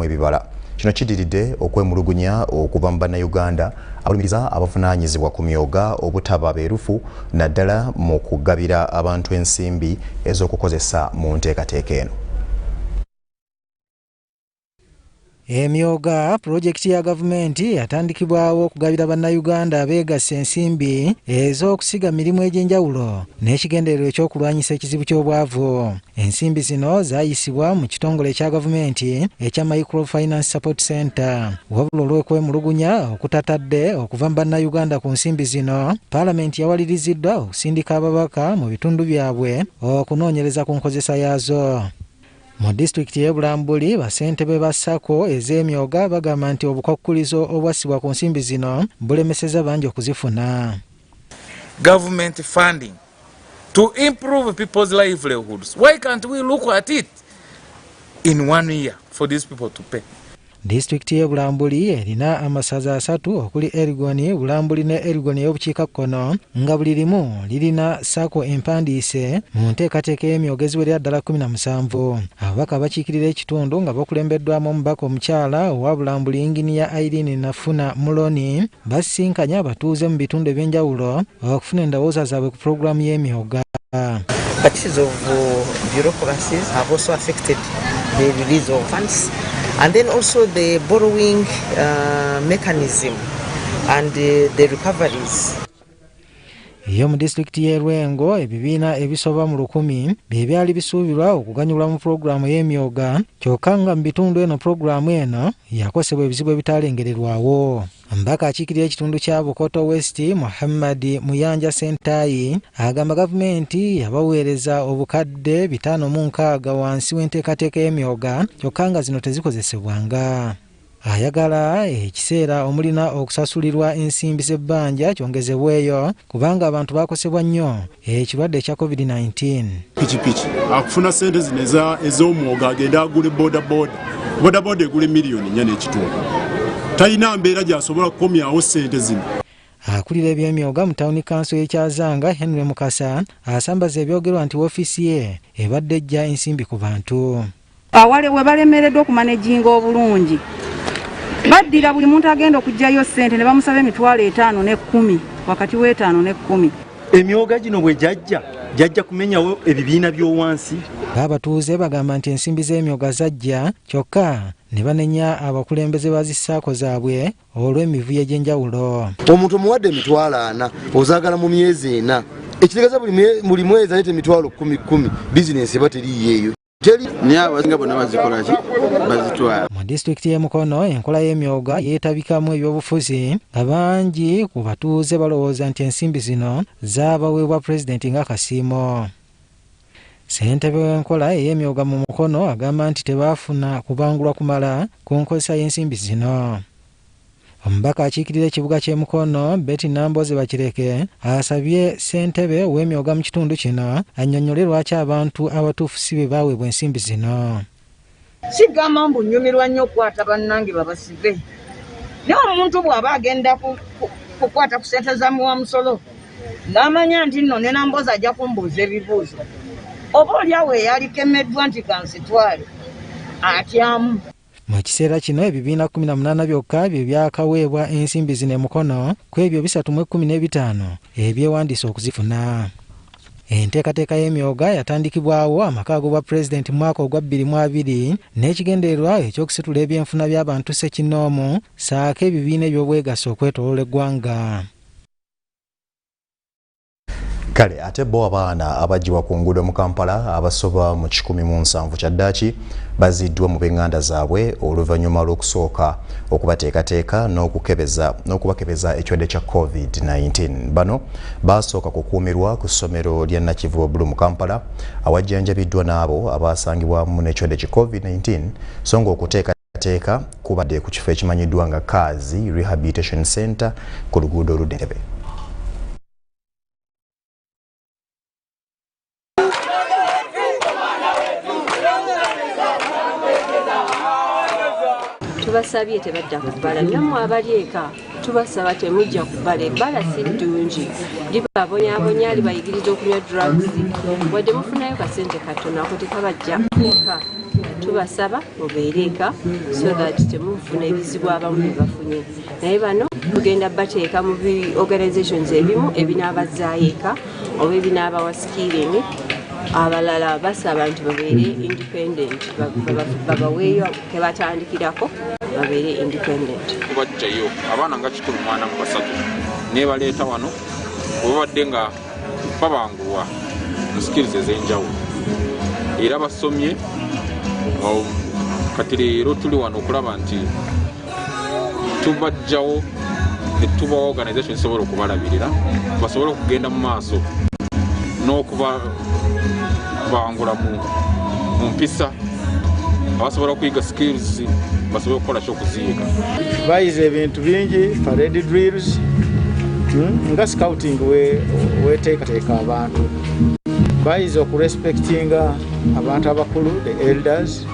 ebibala. Kino kidiridde okwemulugunya okuva mu bannayuganda abalumiriza abavunaanyizibwa ku myoga obutaba beerufu naddala mu kugabira abantu ensimbi ez'okukozesa mu nteekateeka eno. Emyoga projekiti ya gavumenti yatandikibwawo okugabira bannayuganda abeegasse ensimbi ez'okusiga mirimu egy'enjawulo n'ekigendererwa ekyokulwanyisa ekizibu ky'obwavu. Ensimbi zino zaayisibwa mu kitongole ekya gavumenti ekya Microfinance Support Center. Wabula olw'okwemulugunya okutatadde okuva mu bannayuganda ku nsimbi zino, Paalamenti yawaliriziddwa okusindika ababaka mu bitundu byabwe okunoonyereza ku nkozesa yaazo. Mu disitulikiti y'e Bulambuli bassentebe ba SACCO ez'emyoga bagamba nti obukwakulizo obwassibwa ku nsimbi zino bulemeseza bangi okuzifuna. Government funding to improve people's livelihoods. Why can't we look at it in 1 year for these people to pay? Disitulikiti y'e Bulambuli erina amasaza 3 okuli Elgon, Bulambuli ne Elgon ey'obukiikakkono nga buli limu lirina SACCO empandiise mu nteekateeka y'emyoga eziwerera ddala 17. Ababaka abakiikirira ekitundu nga bakulembeddwamu omubaka omukyala owa Bulambuli Inginiya Irene Nafuna Muloni basisinkanya abatuuze mu bitundu eby'enjawulo okufuna endowooza zaabwe ku pulogulaamu y'emyoga. Practices of bureaucracies have also affected the release of funds. And then also the borrowing mechanism and the recoveries. Iyo mu disitulikiti y'e Lwengo ebibiina ebisoba mu 100 bye byali bisuubirwa okuganyulwa mu pulogulaamu y'emyoga, kyokka nga mu bitundu eno pulogulaamu eno yakosebwa ebizibu ebitaalengererwawo. Mbaka akiikirira ekitundu kya Bukoto West Muhammad Muyanja Sentayi agamba gavumenti yabaweereza obukadde 560 wansi w'enteekateeka y'emyoga, kyokka nga zino tezikozesebwanga. Ayagala ekiseera omulina okusasulirwa ensimbi z'ebbanja kyongezebweyo kubanga abantu bakosebwa nnyo ekirwadde ekya COVID-19. Pikipiki akufuna sente zino ez'omwoga agenda agule bodaboda egule miliyoni 4.5. Talina mbeera gy'asobola kukomyawo sente zino. Akulira eby'emyoga mu tawuni kanso y'ekyazanga Henry Mukasa asambaza ebyogerwa nti woofiisi ye ebadde ejja ensimbi ku bantu. Awale we balemereddwa okumanejinga obulungi baddira buli muntu agenda okujjayo ssente ne bamusaba emitwalo 5 ne 10 wakati w'5 ne 10. Emyoga gino bwe jajja kumenyawo ebibiina by'owansi. Abatuuze bagamba nti ensimbi z'emyoga zajja kyokka ne banenya abakulembeze ba SACCO zaabwe olw'emivuyo egy'enjawulo. Omuntu omuwadde emitwalo 4 ozaagala mu myezi 4 ekitegeeza buli mwezi alete emitwalo 10 bizinensi eba teriiyo. Mu disitulikiti y'e Mukono enkola y'emyoga yeetabikamu ebyobufuzi nga bangi ku batuuze balowooza nti ensimbi zino zaabaweebwa pulezidenti ng'akasiimo. Ssentebe w'enkola ey'emyoga mu Mukono agamba nti tebaafuna kubangulwa kumala ku nkozesa y'ensimbi zino. Omubaka akiikirira ekibuga ky'e Mukono Betty Namboze Bakireke asabye ssentebe w'emyoga mu kitundu kino annyonnyole lwaki abantu abatuufu si be baaweebwa ensimbi zino. Sigamba mbu nnyumirwa nnyo okukwata bannange babasibe. Naye omuntu bw'aba agenda kukwata ku ssente za muwa musolo n'amanya nti nno ne Namboze ajja kumbuuza ebibuuzo, oba oliawo eyalikemeddwa nti kansitwale atyamu. Mu kiseera kino ebibiina 18 byokka bye byakaweebwa ensimbi zino e Mukono ku ebyo 315 ebyewandiisa okuzifuna. Enteekateeka y'emyoga yatandikibwawo amaka ag'obwa pulezidenti mu mwaka ogwa 2020 n'ekigendererwa ekyokusitula ebyenfuna by'abantu ssekinnoomu saako ebibiina eby'obwegassi okwetooloola eggwanga. Kale ate bo abaana abajjibwa ku nguudo mu Kampala abasoba mu 170 kyaddaaki baziddwa mu b'enganda zaabwe oluvannyuma lw'okusooka okubateekateeka n'okubakebeza ekirwadde kya COVID-19. Bano basooka kukuumirwa ku ssomero lya Nakivubo Blue mu Kampala awajjanjabiddwa n'abo abasangibwamu n'ekirwadde kya COVID-19 so ng'okuteekateeka kubadde ku kifo ekimanyiddwa nga Kazi Rehabilitation Center ku luguudo oludde. Tubasabye tebadda kubbala nammwe abali eka tubasaba temujja kubbala ebbala si ddungi libabonyabonya libayigiriza okunywa drugs wadde mufunayo kasente katono ako tekabajja eka tubasaba mubeereka so that temufuna ebizibu abamu bebafunye naye bano tugenda bateeka mu organizations ebimu ebinaabazaayo eka oba ebinaabawa skilling abalala basaba nti babeere independent babaweeyo kebatandikirako babeere independent kubajjayo abaana nga 183 ne baleeta wano obadde nga babangulwa mu skills ez'enjawulo era basomye kati leero tuli wano okulaba nti tubajjawo ne tuba organization isobola okubalabirira basobole okugenda mu maaso n'okubangula mu mpisa abasobola okuyiga skills basobole okukola ky'okuziyiga bayize ebintu bingi parade drills nga scouting weteekateeka abantu bayize okurespectinga abantu abakulu the elders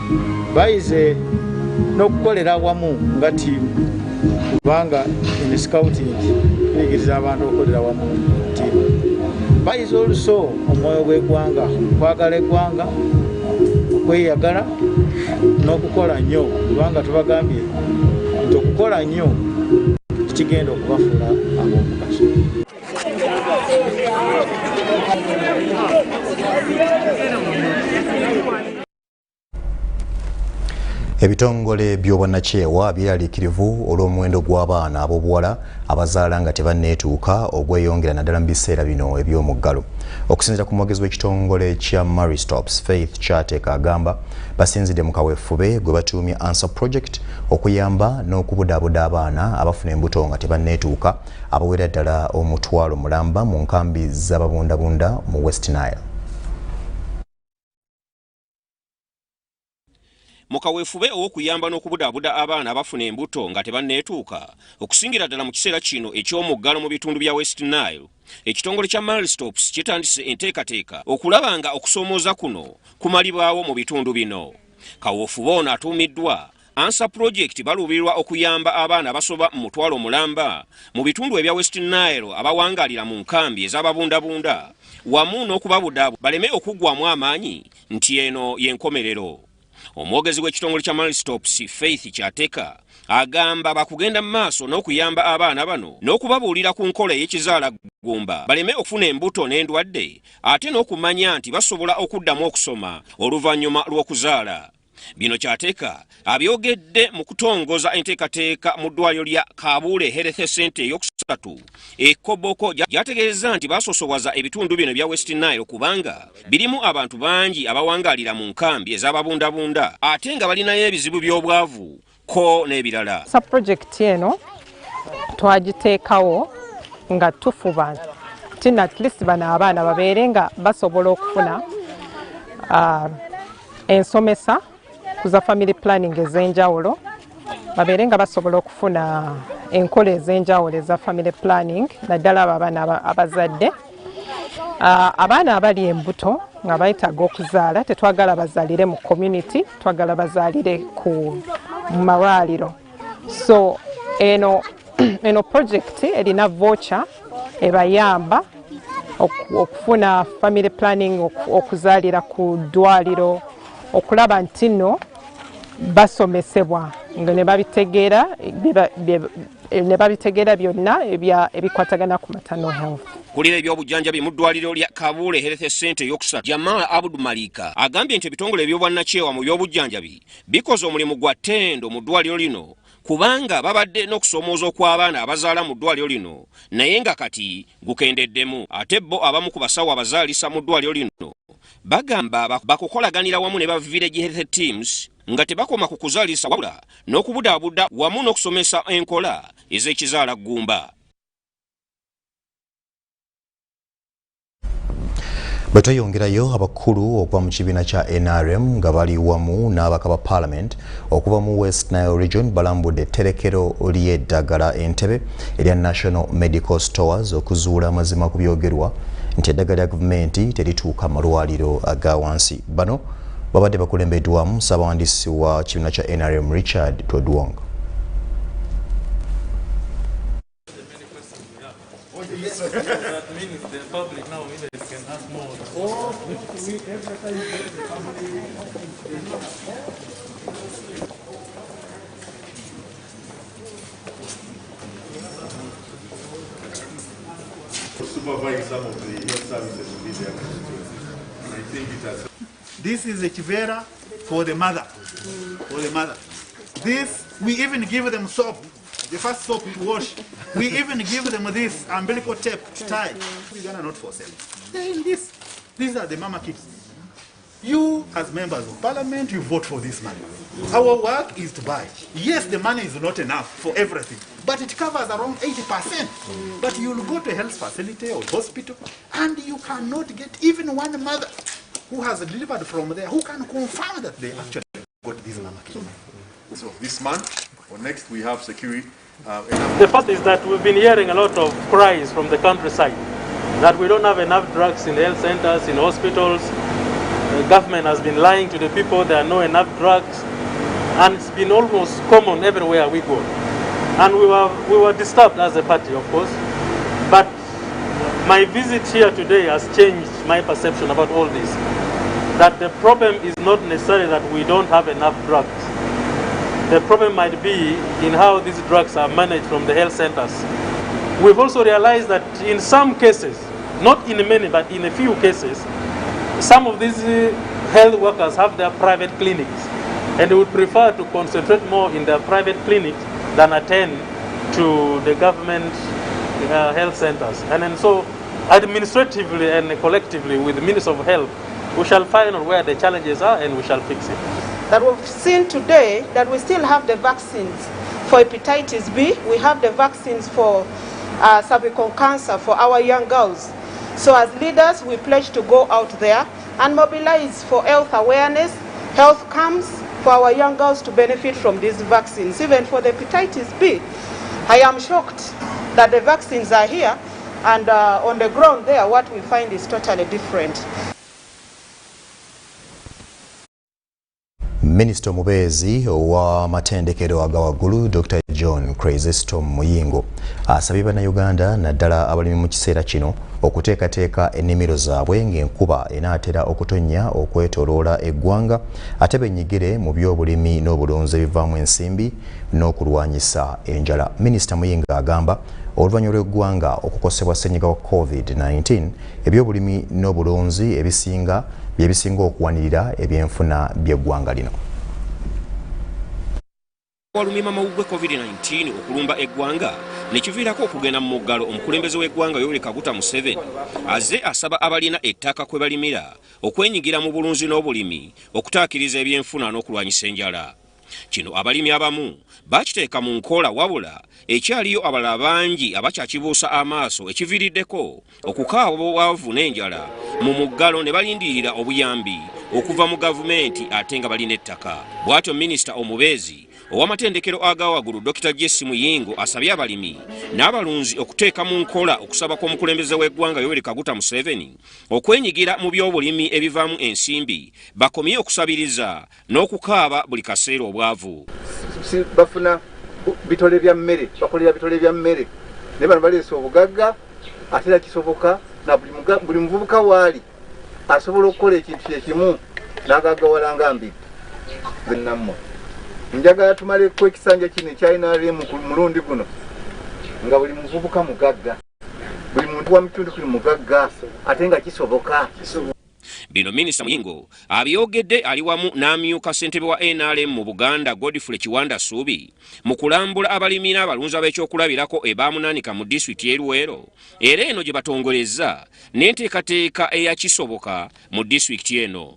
bayize n'okukolera wamu nga tiimu kubanga in scouting tuyigiriza abantu okukolera wamu tiimu bayize oluso omwoyo gw'eggwanga okwagala eggwanga okweyagala n'okukola nnyo kubanga tubagambye nti okukola nnyo kigenda okubafuula ab'omugaso. Ebitongole by'obwannakyewa byeraliikirivu olw'omuwendo gw'abaana ab'obuwala abazaala nga tebanneetuuka ogweyongera naddala mu biseera bino eby'omuggalo. Okusinziira ku mwogezi w'ekitongole kya Mary Stops Faith Kyateeka agamba basinzidde mu kaweefube gwe batuumye Answer Project okuyamba n'okubudaabuda abaana abafuna embuto nga tebanneetuuka abawera ddala omutwalo mulamba mu nkambi z'ababundabunda mu West Nile. Mukaweefube okuyamba n'okubudaabuda abaana abafuna embuto nga tebanneetuuka okusingira ddala mu kiseera kino eky'omuggalo mu bitundu bya West Nile. Ekitongole kya Mary Stops kitandise enteekateeka okulaba nga okusoomooza kuno kumalibwawo mu bitundu bino. Kaweefube ono atuumiddwa Answer Project baluubirwa okuyamba abaana abasoba mu mutwalo mulamba mu bitundu ebya West Nile abawangaalira mu nkambi ez'ababundabunda wamu n'okubabudaabuda baleme okuggwamu amaanyi nti eno y'enkomerero. Omwogezi w'ekitongole kya Mary Stops Faith Kyateeka agamba bakugenda mu maaso n'okuyamba abaana bano n'okubabuulira ku nkola y'ekizaala ggumba baleme okufuna embuto n'endwadde ate n'okumanya nti basobola okuddamu okusoma oluvannyuma lw'okuzaala. Bino Kyateeka abyogedde mu kutongoza enteekateeka mu ddwaliro lya Kabuule Health Center eyokusatu Koboko gyategeeza nti basosowaza ebitundu bino bya West Nile kubanga birimu abantu bangi abawangaalira mu nkambi ez'ababundabunda ate nga balinayo ebizibu by'obwavu ko n'ebirala. Project eno twagiteekawo nga tufuba nti at least bano abaana babeere nga basobola okufuna ensomesa kuza family planning ez'enjawulo babeere nga basobola okufuna enkola ez'enjawulo eza family planning naddala abo abaana abazadde abaana abali embuto nga bayitaga okuzaala tetwagala bazaalire mu community twagala bazaalire ku malwaliro. So eno project erina voucher ebayamba okufuna family planning okuzaalira ku ddwaliro okulaba nti nno basomesebwa nga ne babitegeera byonna ebikwatagana ku maternal health. Kulira ebyobujjanjabi mu ddwaliro lya Kabuule Health Center eyokusatu Jamal Abdul Malika agambye nti ebitongole eby'obwannakyewa mu byobujjanjabi bikoze omulimu gwa ttendo mu ddwaliro lino kubanga babadde n'okusoomooza okw'abaana abazaala mu ddwaliro lino naye nga kati gukendeddemu ate bo abamu ku basawo abazaalisa mu ddwaliro lino bagamba bakukolaganira wamu ne ba village health teams nga tebakoma ku kuzaalisa wabula n'okubudaabuda wamu n'okusomesa enkola ez'ekizaala ggumba. Batayongerayo abakulu okuva mu kibiina kya NRM nga bali wamu n'abaka ba Parliament okuva mu West Nile Region balambudde etterekero ly'eddagala Entebbe erya National Medical Stores okuzuula amazima ku byogerwa nti eddagala lya gavumenti terituuka malwaliro aga wansi. Bano babadde bakulembeddwamu ssaabawandiisi wa kibiina kya NRM Richard Todwong. That means the public now can ask more. Supervise some of the health services within their constituency. And I think it has. This is a chivera for the mother. For the mother. This, we even give them soap. The first soap to wash. We even give them this umbilical tape to tie. These are not for sale. They're in this. These are the mama kits. You, as members of parliament, you vote for this money. Our work is to buy. Yes, the money is not enough for everything, but it covers around 80%. But you'll go to a health facility or hospital, and you cannot get even one mother who has delivered from there who can confirm that they actually got this mama kit. So this month or next we have security. The first is that we've been hearing a lot of cries from the countryside that we don't have enough drugs in health centers, in hospitals. The government has been lying to the people, there are not enough drugs, and it's been almost common everywhere we go. And we were disturbed as a party, of course, but my visit here today has changed my perception about all this. That the problem is not necessarily that we don't have enough drugs. The problem might be in how these drugs are managed from the health centers. We've also realized that in some cases, not in many, but in a few cases, some of these health workers have their private clinics and they would prefer to concentrate more in their private clinics than attend to the government health centers. And then so administratively and collectively with the Minister of Health, we shall find out where the challenges are and we shall fix it. That we've seen today that we still have the vaccines for hepatitis B, we have the vaccines for cervical cancer for our young girls. So as leaders, we pledge to go out there and mobilize for health awareness, health camps for our young girls to benefit from these vaccines. Even for the hepatitis B, I am shocked that the vaccines are here and on the ground there, what we find is totally different. Minisita omubeezi owa matendekero aga waggulu Dr. John Chrysostom Muyingo asabye bannayuganda naddala abalimi mu kiseera kino okuteekateeka ennimiro zaabwe ng'enkuba enaatera okutonnya okwetooloola eggwanga ate bennyigire mu by'obulimi n'obulunzi ebivaamu ensimbi n'okulwanyisa enjala. Minisita Muyingo agamba oluvannyuma lw'eggwanga okukosebwa ssenyiga wa COVID-19 eby'obulimi n'obulunzi ebisinga byebisinga okuwanirira ebyenfuna by'eggwanga lino. Walumima mawugwe COVID-19 okulumba eggwanga nekiviirako okugenda mu muggalo omukulembeze w'eggwanga Yoweri Kaguta Museveni azze asaba abalina ettaka kwe balimira okwenyigira mu bulunzi n'obulimi okutaakiriza ebyenfuna n'okulwanyisa enjala. Kino abalimi abamu bakiteeka mu nkola wabula ekyaliyo abalala bangi abakyakibuusa amaaso ekiviiriddeko okukaawa obwavu n'enjala mu muggalo ne balindirira obuyambi okuva mu gavumenti ate nga balina ettaka. Bw'atyo minisita omubeezi ow'amatendekero aga waggulu Dr. Jesse Muyingo asabye abalimi n'abalunzi okuteeka mu nkola okusaba kw'omukulembeze w'eggwanga Yoweri Kaguta Museveni okwenyigira mu by'obulimi ebivaamu ensimbi bakomye okusabiriza n'okukaaba buli kaseera obwavu. Bafuna bitole bya mmere, bakolera bitole bya mmere ne bano baleese obugagga ate era kisoboka na buli muvubuka waali asobola okukola ekintu ekimu n'agaggawala nga mbiri zennammwe. Njagala tumaleko ekisanja kino ekyalina mu mulundi guno nga buli muvubuka mugagga, buli muntu wa mutundu kuli mugagga ate nga kisoboka. Bino minisita Muyingo abyogedde ali wamu n'amyuka ssentebe wa NRM mu Buganda Godfrey Kiwanda Suubi mu kulambula abalimi n'abalunzi ab'ekyokulabirako ebaamunaanika mu disitulikiti y'e Luweero era eno gye batongolezza n'enteekateeka eyakisoboka mu disitulikiti eno.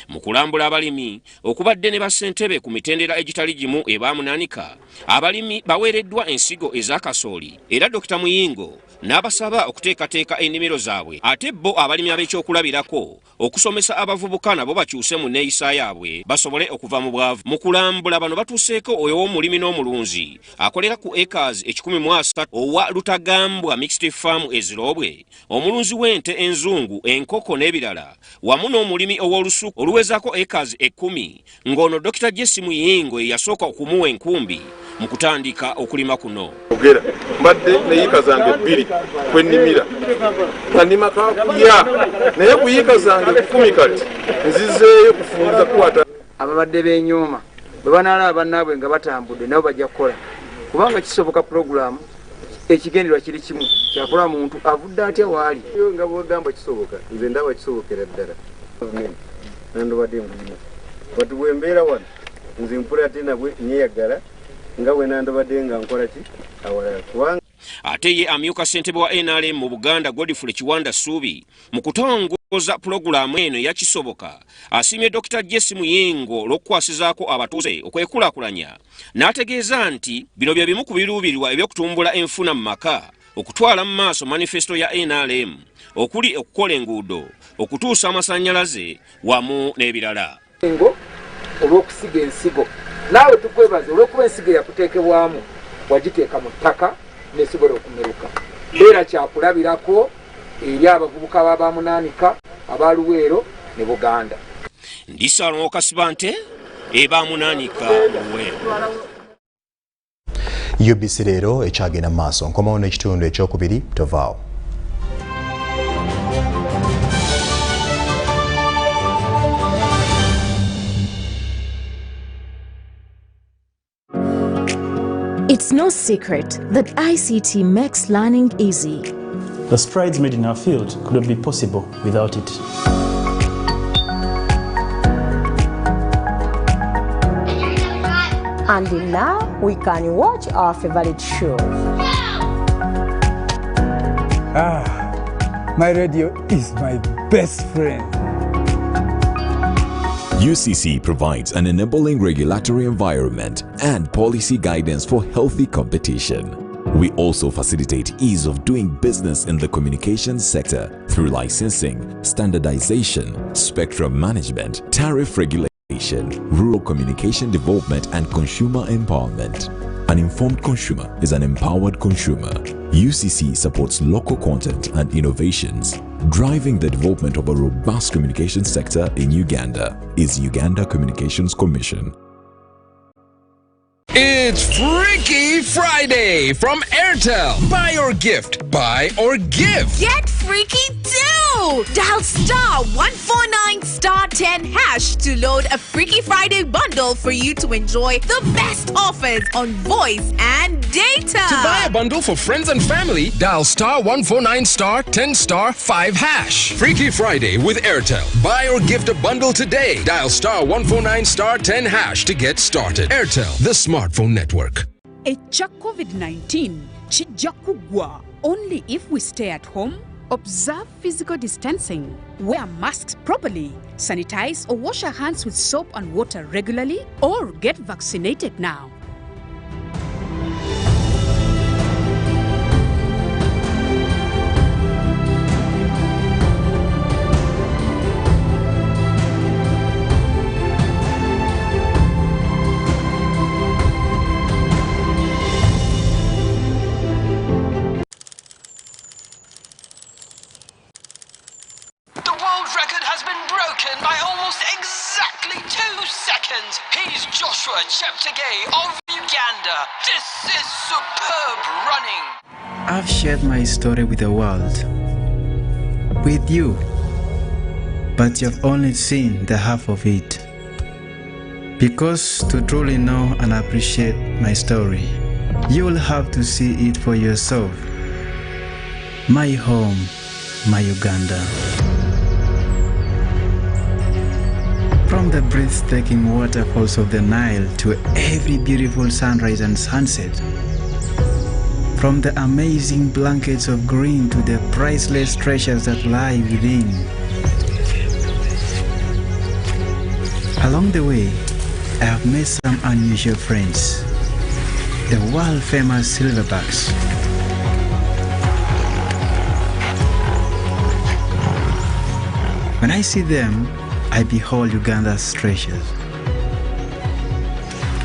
Mu kulambula abalimi okubadde ne bassentebe ku mitendera egitali gimu ebaamunaanika abalimi baweereddwa ensigo eza kasooli era Dr. Muyingo n'abasaba okuteekateeka ennimiro zaabwe ate bo abalimi ab'ekyokulabirako okusomesa abavubuka nabo bakyuse mu nneeyisa yaabwe basobole okuva mu bwavu. Mu kulambula bano batuuseeko oyo w'omulimi n'omulunzi akolera ku acres 130 owa Lutagambwa Mixed Farm Ezirobwe, omulunzi w'ente enzungu enkoko n'ebirala wamu n'omulimi ow'olusuku oluwezaako acres 10 ng'ono Dr. Jesse Muyingo yasooka okumuwa enkumbi mu kutandika okulima kuno. Ogera mbadde neyiika zange 2 kwennimira nga ndima kakuya naye kuyiika zange 10 kati nzizeeyo kufunza kukwata. Ababadde b'enyooma bwe banaalaba bannaabwe nga batambudde nabo bajja kukola kubanga kisoboka puroguramu ekigendererwa kiri kimu kyakola muntu avudde atya waali nga bwegamba kisoboka nze ndaba kisobokera ddala nandobadde ngulima bati bwembeera wano nze mpula ate nabwe nyeyagala nga bwe nandobadde nga nkola ki awalala kubanga. Ate ye amyuka ssentebe wa NRM mu Buganda Godfrey Kiwanda Suubi mu kutongoza pulogulaamu eno yakisoboka asiimye Dr. Jesse Muyingo olw'okukwasizaako abatuuze okwekulaakulanya n'ategeeza nti bino bye bimu ku biruubirirwa eby'okutumbula enfuna mu maka okutwala mu maaso manifesto ya NRM okuli okukola enguudo okutuusa amasannyalaze wamu n'ebirala. Olw'okusiga ensigo naawe tukwebaza olw'okuba ensigo yakuteekebwamu wagiteeka mu ttaka nesobola okumeruka beera kyakulabirako eri abavubuka b'abamunaanika abaluweero ne Buganda. Ndisalongo Kasibante ebamunaanika Luweero. UBC leero ekyagenda mu maaso nkomawo n'ekitundu ekyokubiri tovaawo. It's no secret that ICT makes learning easy. The strides made in our field couldn't be possible without it. And now we can watch our favorite shows. My radio is my best friend. UCC provides an enabling regulatory environment and policy guidance for healthy competition. We also facilitate ease of doing business in the communications sector through licensing, standardization, spectrum management, tariff regulation, rural communication development, and consumer empowerment. An informed consumer is an empowered consumer. UCC supports local content and innovations. Driving the development of a robust communication sector in Uganda is Uganda Communications Commission. It's Freaky Friday from Airtel. Buy or gift. Buy or give. Get freaky too! Dial *149*10# to load a Freaky Friday bundle for you to enjoy the best offers on voice and data. To buy a bundle for friends and family, dial *149*10*5#. Freaky Friday with Airtel. Buy or gift a bundle today. Dial *149*10# to get started. Airtel, the smartphone network. Echa COVID-19 kijja kugwa only if we stay at home, observe physical distancing, wear masks properly, sanitize or wash our hands with soap and water regularly, or get vaccinated now. He's Joshua Cheptegei of Uganda. This is superb running. I've shared my story with the world, with you, but you've only seen the half of it. Because to truly know and appreciate my story, you will have to see it for yourself. My home, my Uganda. From the breathtaking waterfalls of the Nile to every beautiful sunrise and sunset. From the amazing blankets of green to the priceless treasures that lie within. Along the way, I have met some unusual friends. The world-famous silverbacks. When I see them, I behold Uganda's treasures.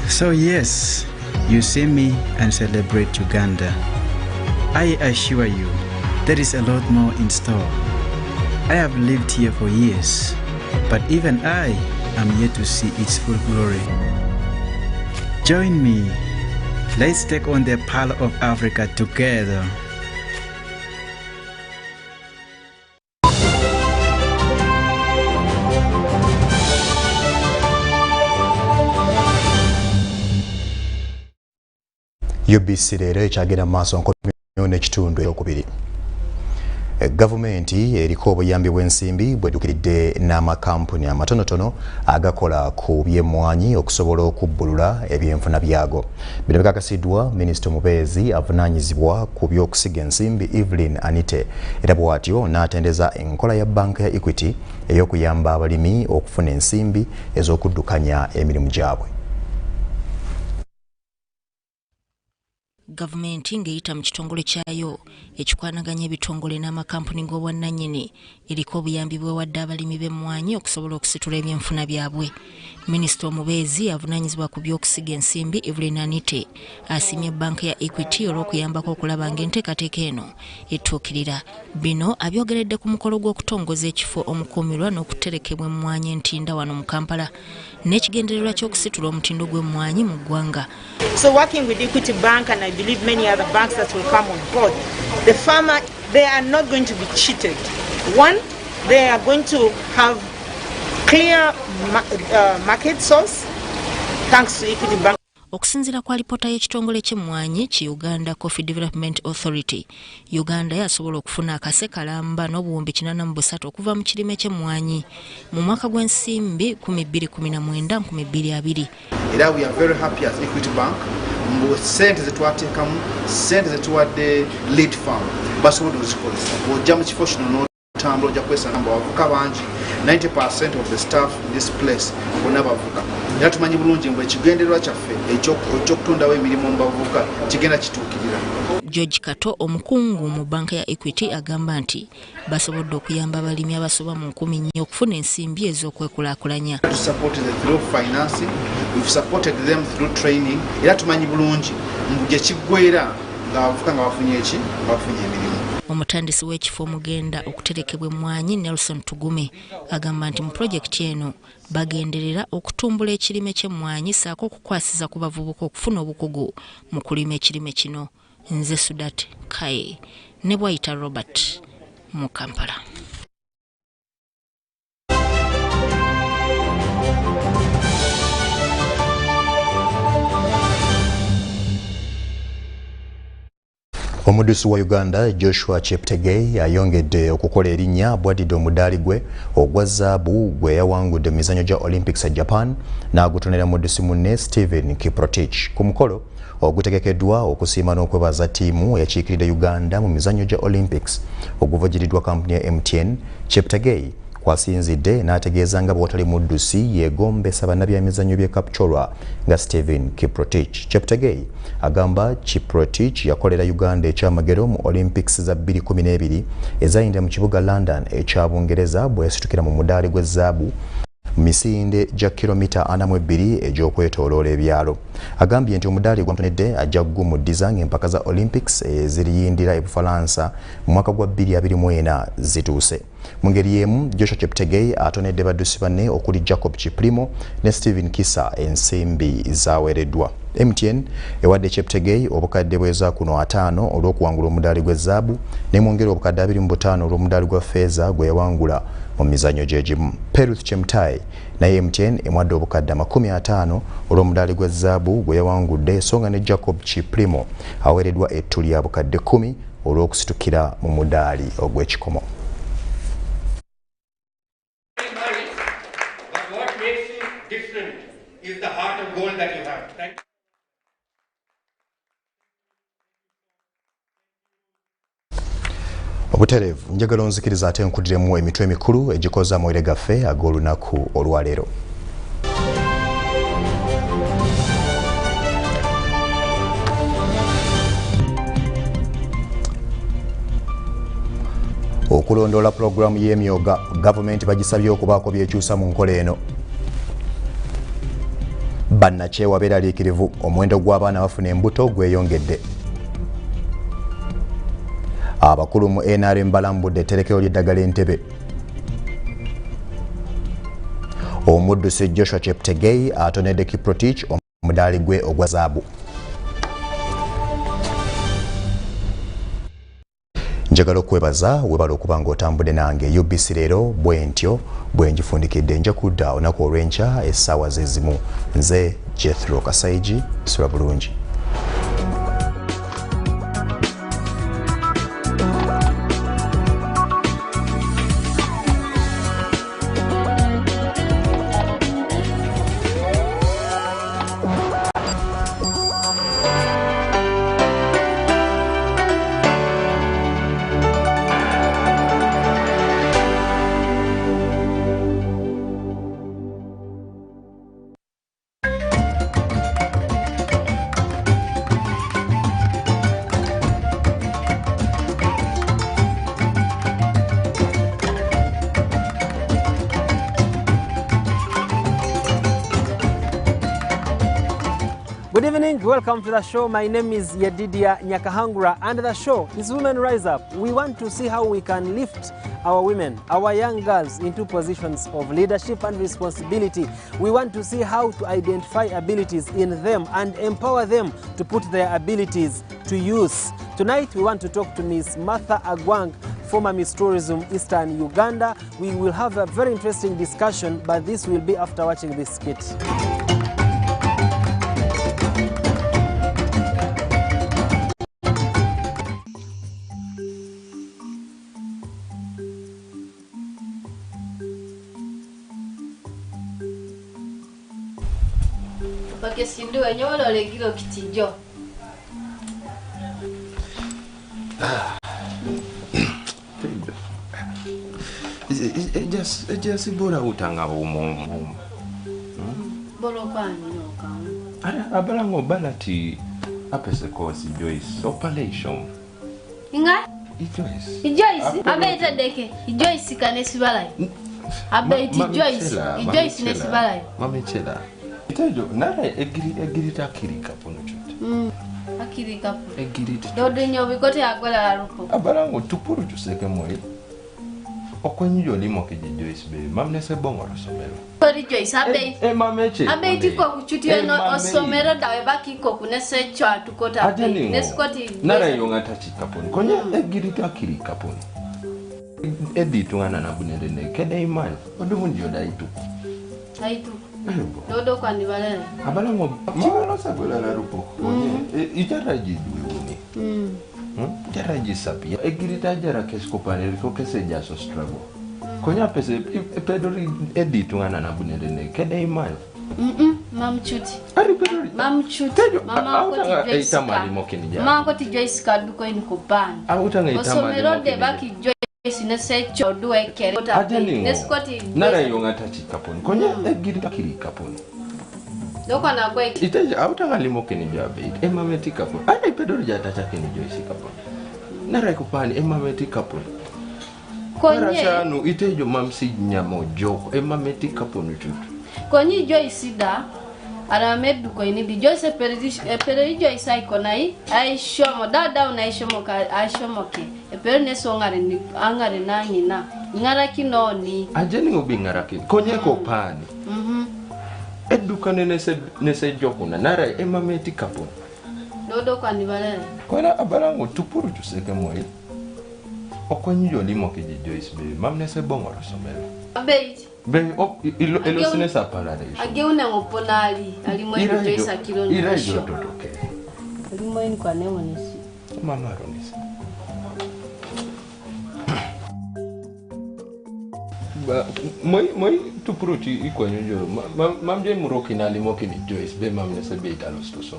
So yes, you see me and celebrate Uganda. I assure you, there is a lot more in store. I have lived here for years, but even I am yet to see its full glory. Join me Let's take on the Pearl of Africa together. UBC LEERO ekyagenda maaso nkomyo n'ekitundu ekyokubiri. Gavumenti eriko obuyambi bw'ensimbi bweddukiridde n'amakampuni amatonotono agakola ku by'emmwanyi okusobola okubbulula ebyenfuna byago. Bino bikakasiddwa Minisita Mubeezi avunaanyizibwa ku by'okusiga ensimbi Evelyn Anite era bw'atyo n'atendeza enkola ya banka ya Equity ey'okuyamba abalimi okufuna ensimbi ez'okuddukanya emirimu gyabwe. Gavumenti ng'eyita mu kitongole kyayo ekikwanaganya ebitongole n'amakampuni g'obwannannyini eriko obuyambi bwewadde abalimi b'emmwanyi okusobola okusitula ebyenfuna byabwe. Minisita Omubeezi avunaanyizibwa ku by'okusiga ensimbi Evelyn Anite asiimye banka ya Equity olw'okuyambako okulaba ng'enteekateeka eno ettuukirira. Bino abyogeredde ku mukolo gw'okutongoza ekifo omukuumirwa n'okuterekebwa emmwanyi entinda wano mu Kampala n'ekigendererwa ky'okusitula omutindo gw'emmwanyi mu ggwanga. So working with Equity Bank and I believe many other banks that will come on board, the farmer, they are not going to be cheated. One, they are going to have clear market source thanks to Equity Bank. Okusinziira kwa alipoota y'ekitongole ky'emmwanyi ki Uganda Coffee Development Authority, Uganda yasobola okufuna akase kalamba n'obuwumbi 83 okuva mu kirime ky'emmwanyi mu mwaka gw'ensimbi 2019-2020. Era we are very happy as Equity Bank mbu sente zetwateekamu sente zetuwadde lead farm basobola okuzikozesa. Bw'ojja mu kifo kino n'otambula ojja kwesanga mbu abavubuka bangi 90% of the staff in this place bonna bavubuka. Era tumanyi bulungi mbu ekigendererwa kyaffe ekyokutondawo emirimu mu bavubuka kigenda kituukirira. George Kato omukungu mu banka ya Equity agamba nti basobodde okuyamba abalimi abasoba mu 10,000 okufuna ensimbi ez'okwekulaakulanya. To support them through financing, we've supported them through training. Era tumanyi bulungi mbu gye kiggweera ng'abavubuka nga bafunye emirimu. Omutandisi w'ekifo omugenda okuterekebwa emmwanyi Nelson Tugume agamba nti mu pulojekiti eno bagenderera okutumbula ekirime ky'emmwanyi ssaako okukwasiza ku bavubuka okufuna obukugu mu kulima ekirime kino. Nze Sudat Kaye ne Bwayita Robert mu Kampala. Omuduusi wa Uganda Joshua Cheptegei ayongedde okukola erinnya bw'addidde omudaali gwe ogwa zaabu gwe yawangudde mu mizannyo gya Olympics e Japan n'agutonera muduusi munne Stephen Kiprotich ku mukolo ogutegekeddwa okusiima n'okwebaza ttiimu eyakiikiridde Uganda mu mizannyo gya Olympics oguvujjiriddwa kampuni ya MTN. Cheptegei kwasinzidde n'ategeeza nga bw'otali muddusi yeegombesa bannabyamizannyo by'e Kapchorwa nga Stephen Kiprotich. Cheptegei agamba Kiprotich yakolera Uganda ekyamagero mu Olympics za 2012 ezayingira mu kibuga London ekya Bungereza bwe yasitukira mu mudaali gw'ezzaabu misinde gya kilomita 42 egy'okwetooloola ebyalo. Agambye nti omudaali gwamutonedde ajja kugumuddiza ng'empaka za Olympics eziriyindira e Bufalansa mu mwaka gwa 2024 zituuse. Mu ngeri y'emu, Joshua Cheptegei atonedde baddusi banne okuli Jacob Kiprimo ne Stephen Kisa ensimbi zaaweereddwa. MTN ewadde Cheptegei obukadde bweza kuno 5 olw'okuwangula omudaali gw'ezzaabu n'emwongera obukadde 25 olw'omudaali gwa ffeeza gwe yawangula mu mizannyo gyegimu. Peruth Chemtai naye MTN emwadde obukadde 50 olw'omudaali gw'ezzaabu gwe yawangudde songa ne Jacob Kiprimo aweereddwa ettu lya bukadde 10 olw'okusitukira mu mudaali ogw'ekikomo. Obutereevu njagala onzikiriza ate nkudiremu emitwe emikulu egikoza amawulire gaffe ag'olunaku olwaleero. Okulondoola pulogulaamu y'emyoga gavumenti bagisabye okubaako byekyusa mu nkola eno. Bannakyewa beeraliikirivu omuwendo gw'abaana bafuna embuto gweyongedde. Abakulu mu NRM balambudde etterekero ly'eddagala Entebbe. Omuddusi Joshua Cheptegei atonedde Kiprotich omudaali gwe ogwa zaabu. Njagala okwebaza webala okuba ng'otambudde nange UBC leero bwe ntyo bwe njifundikidde nja kudda olunaku olw'enkya essaawa zezimu. Nze Jethro Kasayigi, sula bulungi. Good evening, welcome to the show. My name is Yedidia Nyakahangura and the show is Women Rise Up. We want to see how we can lift our women, our young girls into positions of leadership and responsibility. We want to see how to identify abilities in them and empower them to put their abilities to use. Tonight we want to talk to Ms. Martha Agwang, former Miss Tourism Eastern Uganda. We will have a very interesting discussion, but this will be after watching this skit. Sindu enyola legiro kitijo. Just bora utanga umu. Bolo kwani no Abalango balati apese kosi Joyce operation. Inga? Joyce. Abeta deke. Joyce kanesi balai. Abeti Joyce. Joyce nesi balai. Mama chela. Itejo nara egirita akirika pono chote. Akirika pono. Egirita. Dodo nyobi kote agola arupo. Abalango tupuru tuseke moyi. Okwenyo limo keje Joyce be. Mamne se bongo rasomero. Kori Joyce abeti. Mama chela. Abeti ko kuchuti no osomero dawe baki ko kunese chwa tukota abeti. Neskoti. Nara yonga tachi kaponi. Konye egirita akirika pono. Editu ngana na bunere ne kede imani. Odumu ndio daitu. Daitu. Dodo kwa nibalele. Abalango mama sagola la rupo. Itaraji duwe itaraji sapi. Egirita jara kesko panel ko kese jaso struggle. Konya pese pedori editu ngana na bunere ne kede imani. Mamchuti. Ari pedori. Mamchuti. Mama ko ti itamali mokeni jara. Mama ko ti Joyce kadu ko in ko ban. Utanga itamali. Osomero de baki sinesecho duwe kere neskoti nara yonga tachi kaponi konya egirita kiri kaponi doko na kwe iteje autanga limo keni jabe emameti kaponi ana ipedoro jata chake ni Joyce kaponi nara ikupani emameti kaponi konye shanu itejo mamsi nyamo joko emameti kaponi chutu konyi Joyce da ara medu ko ini di Joyce peri Joyce ikonai ai shomo dada una shomo ka ai shomo ke epere ne so angare na nyina ngara kinoni ajeni ngobi ngara ki konye ko pani eduka nese jokuna nara emameti kapo dodo kwa nibalele kona abalango tupuru tuseke moyi okwenyo limo keje Joyce be mamne se bongo rasomelo abeit be ilo sinesa paradise ageuna ngoponali alimo ino Joyce akilo ni irajo totoke alimo ino kwa nemo nisi mama ronisi moi tupuruti ikwenyo jo mamje muroki na limo kini Joyce be mamne se be italosto so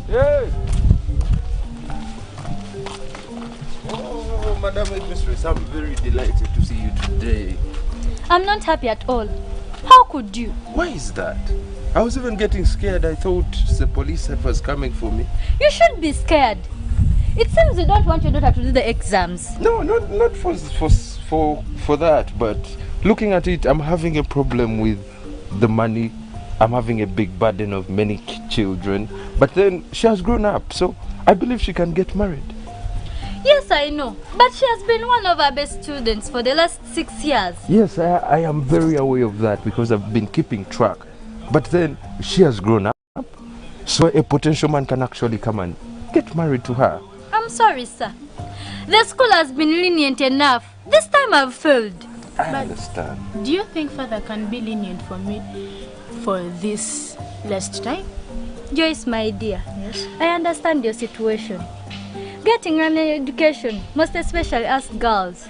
Hey! Oh, Madam Headmistress, I'm very delighted to see you today. I'm not happy at all. How could you? Why is that? I was even getting scared. I thought the police was coming for me. You should be scared. It seems you don't want your daughter to do the exams. No, not for that, but looking at it, I'm having a problem with the money. I'm having a big burden of many children, but then she has grown up, so I believe she can get married. Yes, I know, but she has been one of our best students for the last 6 years. Yes, I am very aware of that because I've been keeping track. But then she has grown up, so a potential man can actually come and get married to her. I'm sorry, sir. The school has been lenient enough. This time I've failed. I understand. Do you think father can be lenient for me for this last time? Joyce, my dear, yes, I understand your situation. Getting an education, most especially us girls,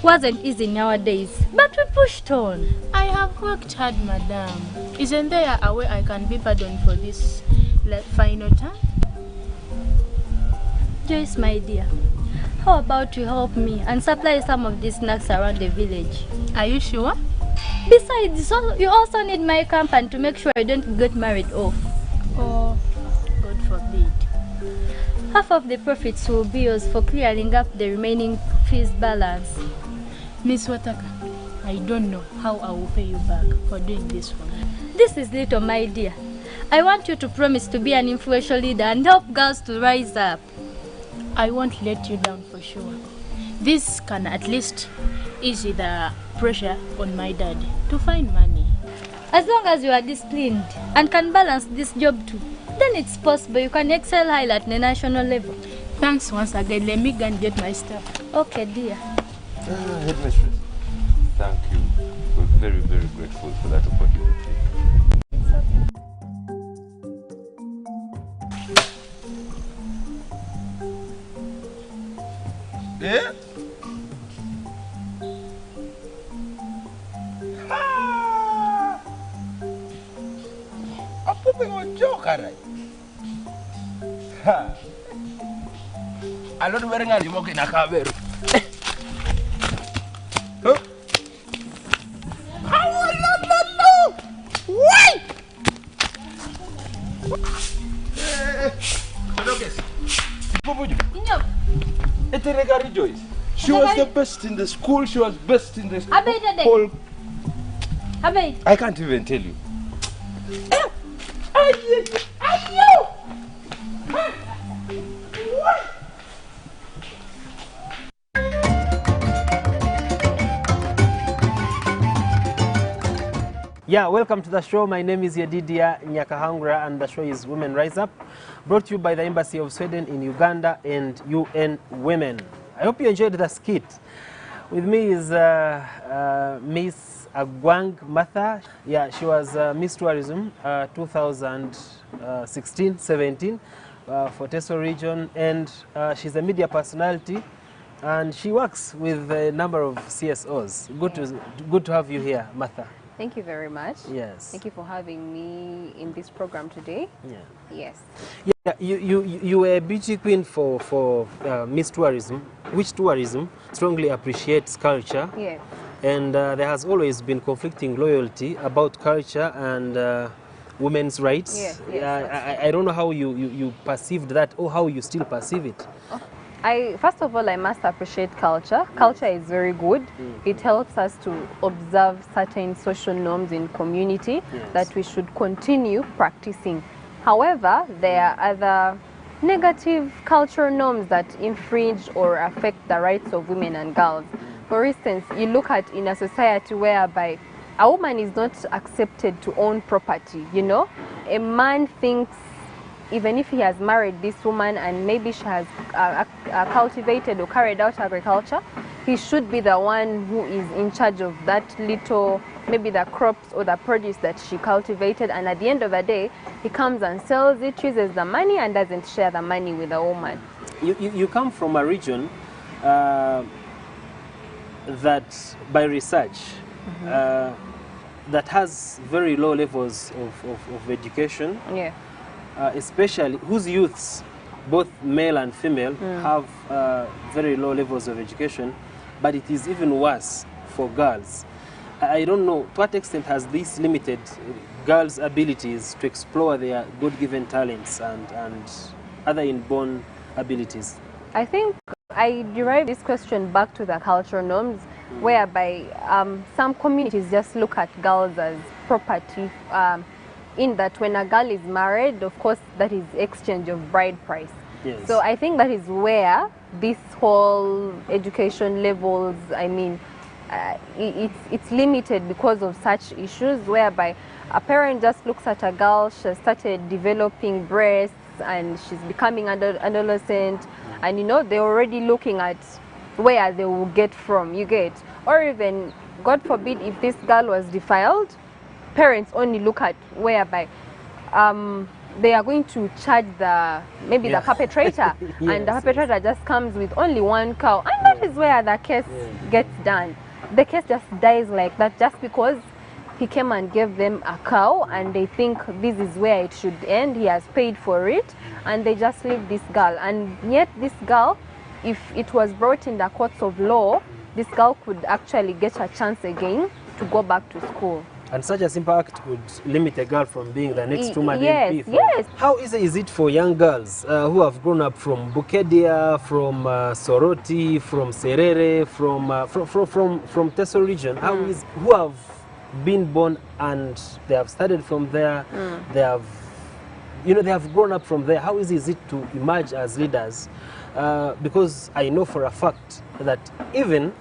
wasn't easy nowadays, but we pushed on. I have worked hard, madam. Isn't there a way I can be pardoned for this final time? Joyce, my dear, how about you help me and supply some of these snacks around the village? Are you sure? Besides, you also need my company to make sure I don't get married off. Oh, God forbid. Half of the profits will be yours for clearing up the remaining fees balance. Miss Wataka, I don't know how I will pay you back for doing this for me. This is little, my dear. I want you to promise to be an influential leader and help girls to rise up. I won't let you down for sure. This can at least ease the pressure on my dad to find money. As long as you are disciplined and can balance this job too, then it's possible you can excel high at the national level. Thanks once again. Let me go and get my stuff. Okay, dear. Headmistress, thank you. We're very, very grateful for that opportunity. It's okay. Yeah? I'm pooping on joke, alright? Ha! I don't wear a smoke in a cover. Why? She was the best in the school, she was best in the whole... I can't even tell you. Yeah, welcome to the show. My name is Yedidia Nyakahangura and the show is Women Rise Up, brought to you by the Embassy of Sweden in Uganda and UN Women. I hope you enjoyed the skit. With me is Miss Agwang Martha. Yeah, she was Miss Tourism 2016-17 for Teso region, and she's a media personality and she works with a number of CSOs. Good to have you here, Martha. Thank you very much. Yes. Thank you for having me in this program today. Yeah. Yes. Yeah, you were a beauty queen for Miss Tourism, which tourism strongly appreciates culture. Yes. And there has always been conflicting loyalty about culture and women's rights. Yes, I don't know how you perceived that or how you still perceive it. First of all, I must appreciate culture. Culture is very good. It helps us to observe certain social norms in community that we should continue practicing. However, there are other negative cultural norms that infringe or affect the rights of women and girls. For instance, you look at in a society whereby a woman is not accepted to own property, you know, a man thinks even if he has married this woman and maybe she has cultivated or carried out agriculture, he should be the one who is in charge of that little, maybe the crops or the produce that she cultivated, and at the end of the day, he comes and sells it, uses the money and doesn't share the money with the woman. You come from a region that, by research, that has very low levels of education, especially whose youths, both male and female, have very low levels of education, but it is even worse for girls. I don't know to what extent has this limited girls' abilities to explore their God-given talents and other inborn abilities. I think I derive this question back to the cultural norms, whereby some communities just look at girls as property, in that when a girl is married, of course, that is exchange of bride price. Yes. So I think that is where this whole education levels, I mean, it's limited because of such issues, whereby a parent just looks at a girl, she started developing breasts and she's becoming adolescent, and you know, they're already looking at where they will get from, you get. Or even, God forbid, if this girl was defiled, parents only look at whereby they are going to charge the the perpetrator, and the perpetrator just comes with only one cow, and that is where the case gets done. The case just dies like that, just because he came and gave them a cow and they think this is where it should end, he has paid for it, and they just leave this girl. And yet this girl, if it was brought in the courts of law, this girl could actually get a chance again to go back to school. And such a simple act could limit a girl from being the next woman MP. Yes. How easy is it for young girls who have grown up from Bukedia, from Soroti, from Serere, from Teso region, who have been born and they have studied from there, they have grown up from there, how easy is it to emerge as leaders? Because I know for a fact that even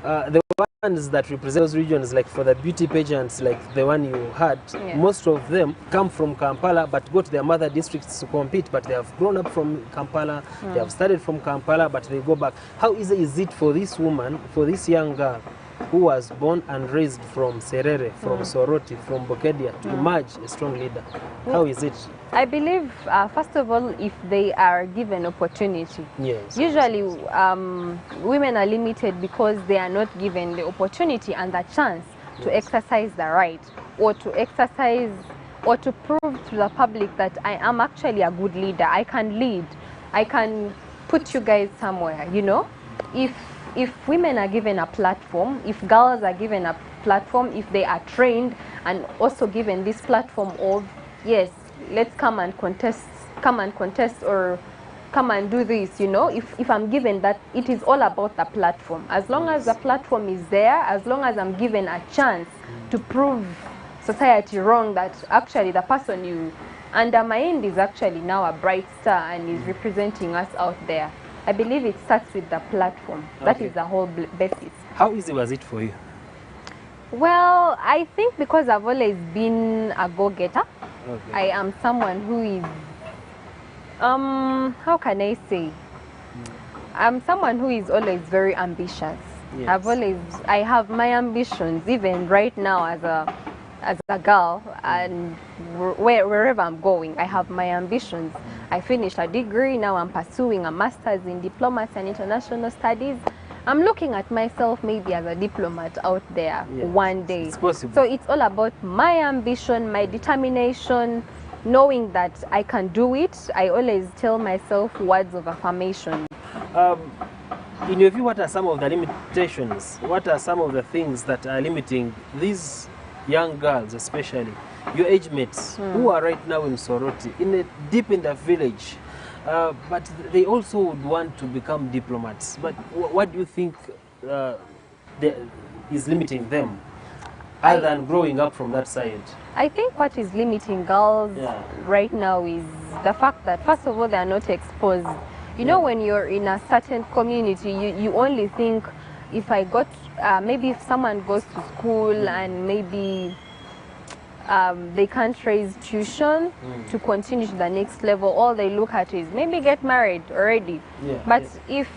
the ones that represent those regions, like for the beauty pageants, like the one you had, most of them come from Kampala but go to their mother districts to compete, but they have grown up from Kampala, they have studied from Kampala, but they go back. How easy is it for this woman, for this young girl who was born and raised from Serere, from Soroti, from Bukedia, to emerge a strong leader? How is it? I believe, first of all, if they are given opportunity. Yes. Usually, women are limited because they are not given the opportunity and the chance to exercise the right, or to exercise, or to prove to the public that I am actually a good leader. I can lead. I can put you guys somewhere, you know? If women are given a platform, if girls are given a platform, if they are trained and also given this platform of, yes, let's come and contest, or come and do this, you know, if I'm given that, it is all about the platform. As long as the platform is there, as long as I'm given a chance to prove society wrong, that actually the person you undermined is actually now a bright star and is representing us out there. I believe it starts with the platform. That is the whole basis. How easy was it for you? Well, I think because I've always been a go-getter, I am someone who is, how can I say? I'm someone who is always very ambitious. Yes. I have my ambitions, even right now as a girl, and wherever I'm going, I have my ambitions. I finished a degree, now I'm pursuing a master's in diplomacy and international studies. I'm looking at myself maybe as a diplomat out there one day. It's possible. So it's all about my ambition, my determination, knowing that I can do it. I always tell myself words of affirmation. In your view, what are some of the limitations? What are some of the things that are limiting these young girls, especially your age mates, who are right now in Soroti, deep in the village, but they also would want to become diplomats? But what do you think is limiting them, other than growing up from that side? I think what is limiting girls right now is the fact that, first of all, they are not exposed. You know, when you're in a certain community, you only think, if I got, maybe if someone goes to school and maybe they can't raise tuition to continue to the next level. All they look at is maybe get married already. But if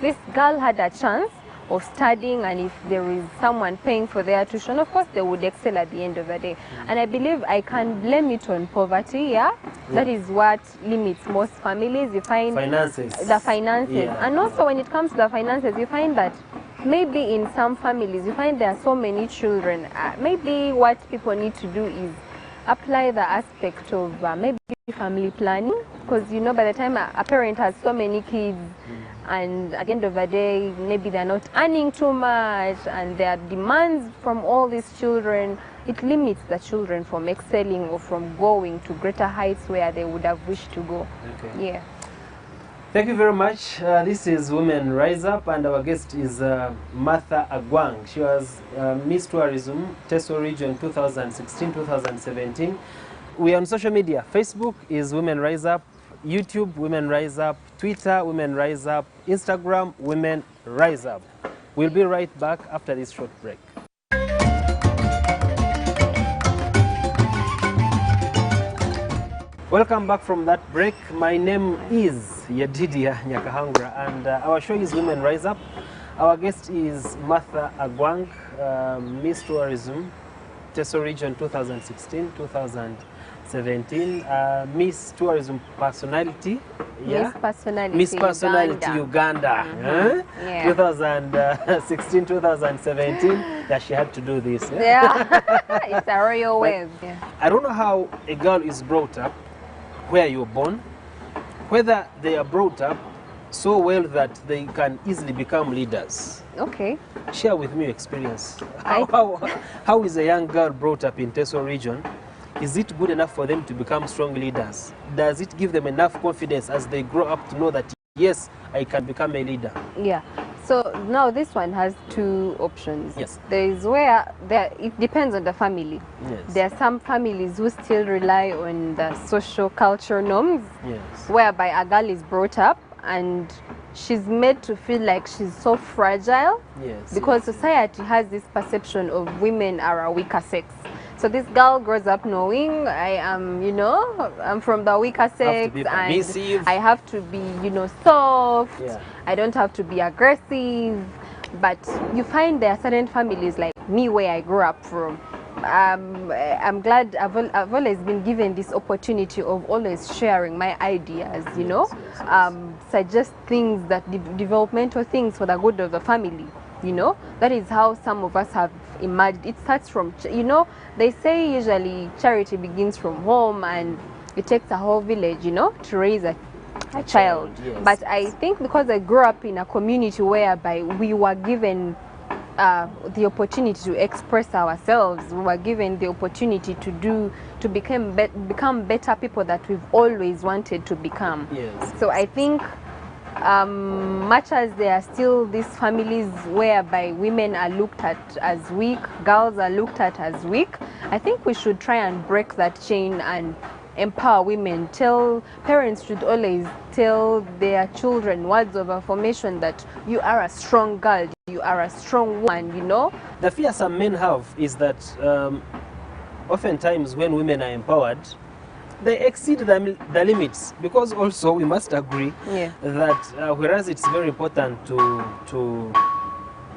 this girl had a chance of studying, and if there is someone paying for their tuition, of course they would excel at the end of the day. And I believe I can blame it on poverty. That is what limits most families. You find the finances, and also when it comes to the finances, you find that maybe in some families you find there are so many children. Maybe what people need to do is apply the aspect of maybe family planning, because you know, by the time a parent has so many kids, and at the end of the day maybe they're not earning too much, and there are demands from all these children, it limits the children from excelling or from going to greater heights where they would have wished to go. Thank you very much. This is Women Rise Up, and our guest is Martha Agwang. She was Miss Tourism, Teso Region 2016-2017. We are on social media. Facebook is Women Rise Up, YouTube, Women Rise Up, Twitter, Women Rise Up, Instagram, Women Rise Up. We'll be right back after this short break. Welcome back from that break. My name is Yedidia Nyakahangura, and our show is Women Rise Up. Our guest is Martha Agwang, Miss Tourism, Teso Region 2016-2017, Miss Tourism Personality. Miss Personality Uganda. 2016-2017. Yeah, she had to do this. It's a royal wave. I don't know how a girl is brought up, where you're born, whether they are brought up so well that they can easily become leaders. Share with me your experience. How is a young girl brought up in Teso Region? Is it good enough for them to become strong leaders? Does it give them enough confidence as they grow up to know that, yes, I can become a leader? So now this one has two options. There is where it depends on the family. There are some families who still rely on the social culture norms, whereby a girl is brought up and she's made to feel like she's so fragile, because society has this perception of women are a weaker sex. So this girl grows up knowing I am, I'm from the weaker sex, and I have to be, soft. I don't have to be aggressive. But you find there are certain families like me where I grew up from. I'm glad I've always been given this opportunity of always sharing my ideas, suggest things that developmental things for the good of the family. That is how some of us have emerged. It starts from, they say usually charity begins from home, and it takes a whole village, to raise a child. But I think because I grew up in a community whereby we were given the opportunity to express ourselves, we were given the opportunity to become better people that we've always wanted to become. So I think much as there are still these families whereby women are looked at as weak, girls are looked at as weak, I think we should try and break that chain and empower women. Parents should always tell their children words of affirmation that you are a strong girl, you are a strong woman, The fear some men have is that oftentimes when women are empowered, they exceed the limits, because also we must agree that whereas it's very important to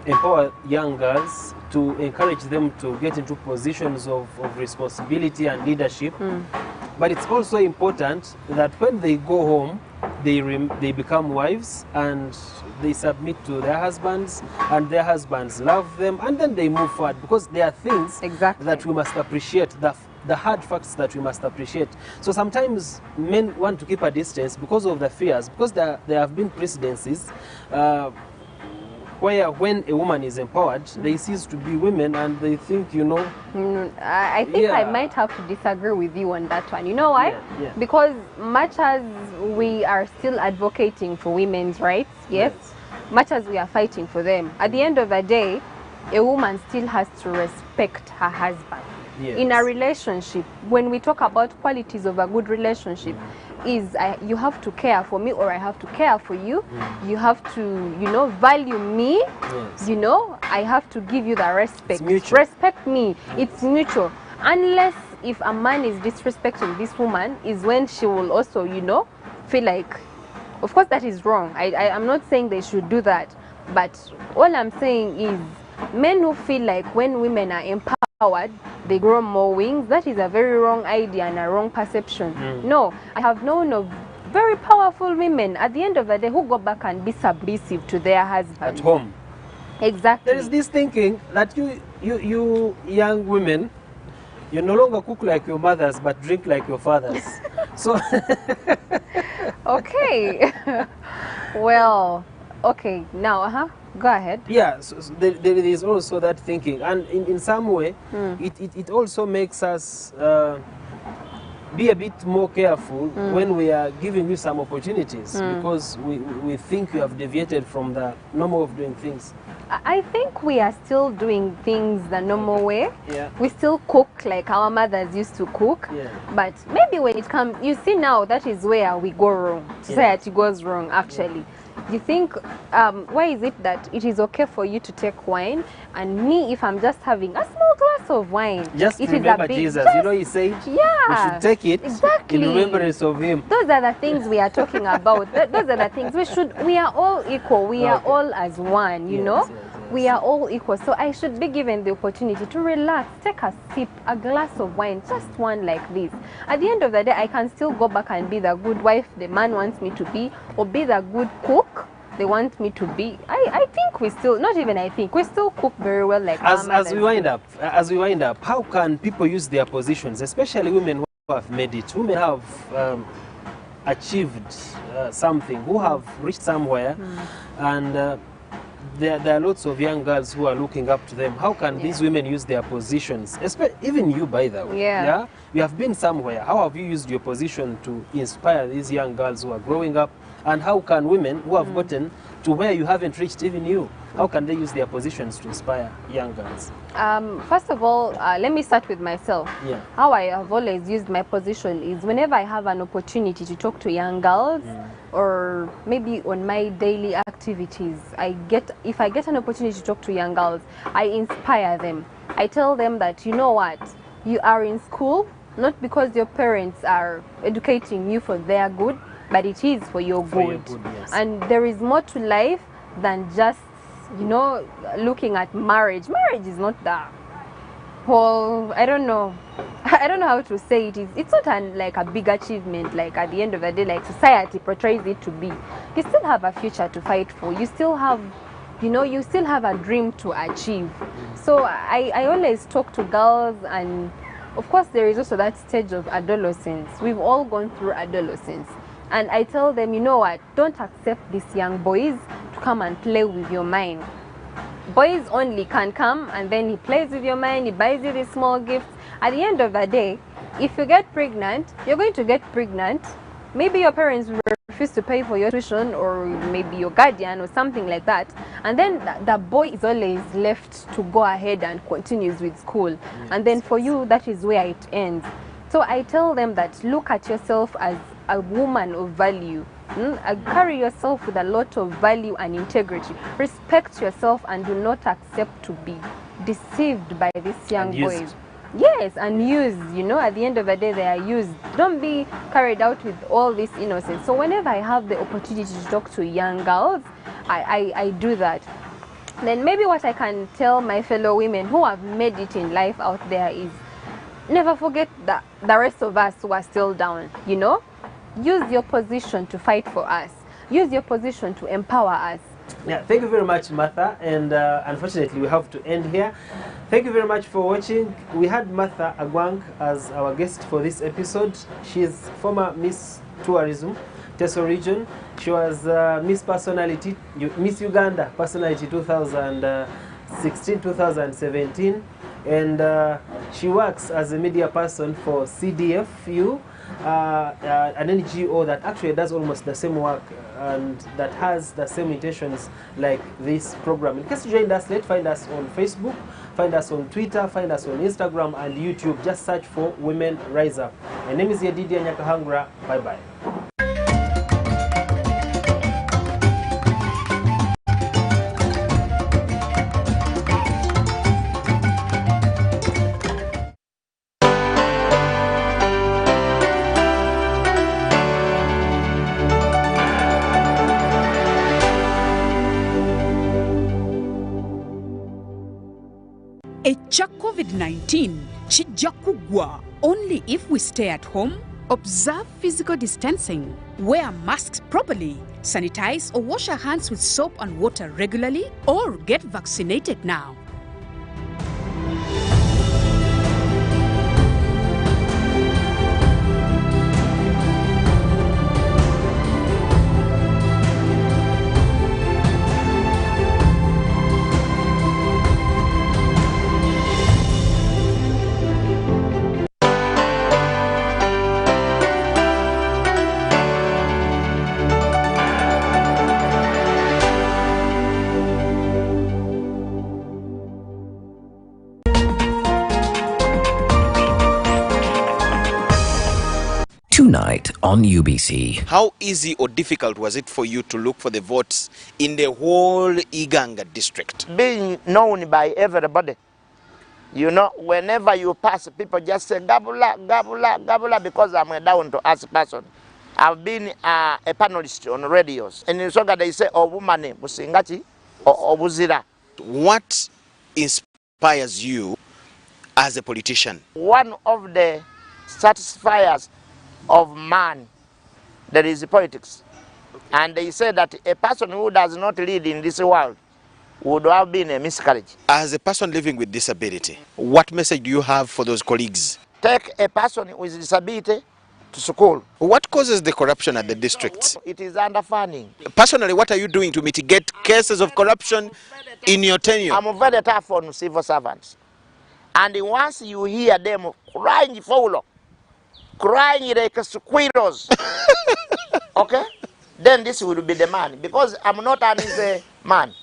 empower young girls, to encourage them to get into positions of responsibility and leadership, but it's also important that when they go home, they become wives and they submit to their husbands, and their husbands love them, and then they move forward, because there are things that we must appreciate, the hard facts that we must appreciate. So sometimes men want to keep a distance because of the fears, because there have been precedences where when a woman is empowered, they cease to be women and they think, I think I might have to disagree with you on that one. You know why? Because much as we are still advocating for women's rights, much as we are fighting for them, at the end of the day, a woman still has to respect her husband. In a relationship, when we talk about qualities of a good relationship, is you have to care for me, or I have to care for you. You have to, value me. I have to give you the respect. Respect me. It's mutual. Unless if a man is disrespecting this woman, is when she will also, you know, feel like, of course that is wrong. I'm not saying they should do that, but all I'm saying is men who feel like when women are empowered, they grow more wings, that is a very wrong idea and a wrong perception. No, I have known of very powerful women at the end of the day who go back and be submissive to their husband. At home. Exactly. There is this thinking that you young women, you no longer cook like your mothers but drink like your fathers. So okay. Well, okay, now go ahead. Yeah, so there is also that thinking, and in some way it also makes us be a bit more careful when we are giving you some opportunities, because we think you have deviated from the normal of doing things. I think we are still doing things the normal way. Yeah. We still cook like our mothers used to cook. Yeah. But maybe when it comes, you see now, that is where we go wrong. Society goes wrong, actually. You think, why is it that it is okay for you to take wine, and me, if I'm just having a small glass of wine, just it remember is a big, Jesus, you know, he said, yeah, we should take it in remembrance of him. Those are the things we are talking about. Those are the things we are all equal. We are all as one, you know. We are all equal. So I should be given the opportunity to relax, take a sip, a glass of wine, just one like this. At the end of the day, I can still go back and be the good wife the man wants me to be, or be the good cook they want me to be. I think we still, not even I think, we still cook very well like as we wind up, how can people use their positions, especially women who have made it, women who have achieved something, who have reached somewhere, and there are lots of young girls who are looking up to them. How can these women use their positions? Even you, by the way. Yeah? You have been somewhere. How have you used your position to inspire these young girls who are growing up? And how can women who have gotten to where you haven't reached, even you, how can they use their positions to inspire young girls? First of all, let me start with myself. Yeah. How I have always used my position is whenever I have an opportunity to talk to young girls, or maybe on my daily activities, if I get an opportunity to talk to young girls, I inspire them. I tell them that, you know what, you are in school, not because your parents are educating you for their good, but it is for your good. Yes. And there is more to life than just, you know, looking at marriage. Marriage is not the whole, I don't know how to say it. It's not like a big achievement, like at the end of the day, like society portrays it to be. You still have a future to fight for. You still have, you know, you still have a dream to achieve. So I always talk to girls, and of course there is also that stage of adolescence. We've all gone through adolescence. And I tell them, you know what, don't accept these young boys to come and play with your mind. Boys only can come and then he plays with your mind, he buys you these small gifts. At the end of the day, if you get pregnant, you're going to get pregnant. Maybe your parents will refuse to pay for your tuition, or maybe your guardian or something like that. And then the boy is always left to go ahead and continues with school. And then for you, that is where it ends. So I tell them that look at yourself as a woman of value. Carry yourself with a lot of value and integrity. Respect yourself and do not accept to be deceived by these young boys. Yes, and used, you know, at the end of the day they are used. Don't be carried out with all this innocence. So whenever I have the opportunity to talk to young girls, I do that. Then maybe what I can tell my fellow women who have made it in life out there is, never forget that the rest of us who are still down, you know. Use your position to fight for us. Use your position to empower us. Yeah, thank you very much, Martha. And unfortunately, we have to end here. Thank you very much for watching. We had Martha Agwang as our guest for this episode. She is former Miss Tourism, Teso Region. She was Miss Personality, Miss Uganda Personality 2016-2017. And she works as a media person for CDFU, an NGO that actually does almost the same work and that has the same intentions like this program. In case you joined us late, find us on Facebook, find us on Twitter, find us on Instagram and YouTube. Just search for Women Rise Up. My name is Yedidia Nyakahangura. Bye-bye. COVID-19 kijja kuggwa only if we stay at home, observe physical distancing, wear masks properly, sanitize or wash our hands with soap and water regularly, or get vaccinated now. Tonight on UBC. How easy or difficult was it for you to look for the votes in the whole Iganga district? Being known by everybody. You know, whenever you pass, people just say, Gabula, Gabula, Gabula, because I'm a down-to-earth person. I've been a panelist on radios. And in Soga, they say, oh, woman, Musingati, or Buzira. What inspires you as a politician? One of the satisfiers of man, there is politics. And they say that a person who does not lead in this world would have been a miscarriage. As a person living with disability, what message do you have for those colleagues? Take a person with disability to school. What causes the corruption at the districts? It is underfunding. Personally, what are you doing to mitigate cases of corruption in your tenure? I'm very tough on civil servants. And once you hear them crying foul, crying like squirrels, okay? Then this will be the man, because I'm not an easy man.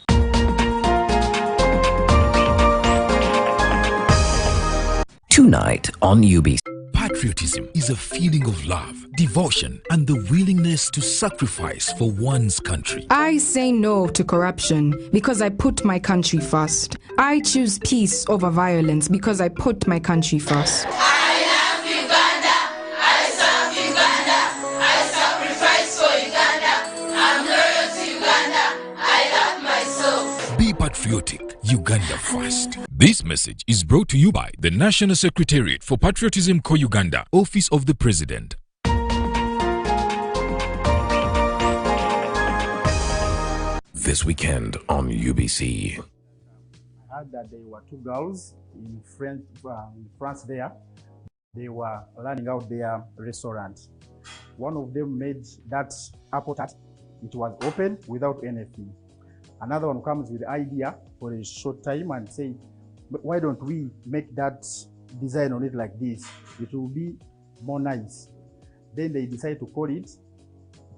Tonight on UBC. Patriotism is a feeling of love, devotion, and the willingness to sacrifice for one's country. I say no to corruption because I put my country first. I choose peace over violence because I put my country first. I love Uganda. I serve Uganda. I sacrifice for Uganda. I'm loyal to Uganda. I love myself. Be patriotic. Uganda first. This message is brought to you by the National Secretariat for Patriotism Co-Uganda, Office of the President. This weekend on UBC. I heard that there were two girls in France there. They were running out their restaurant. One of them made that apple tart. It was open without anything. Another one comes with the idea for a short time and say, why don't we make that design on it like this? It will be more nice. Then they decide to call it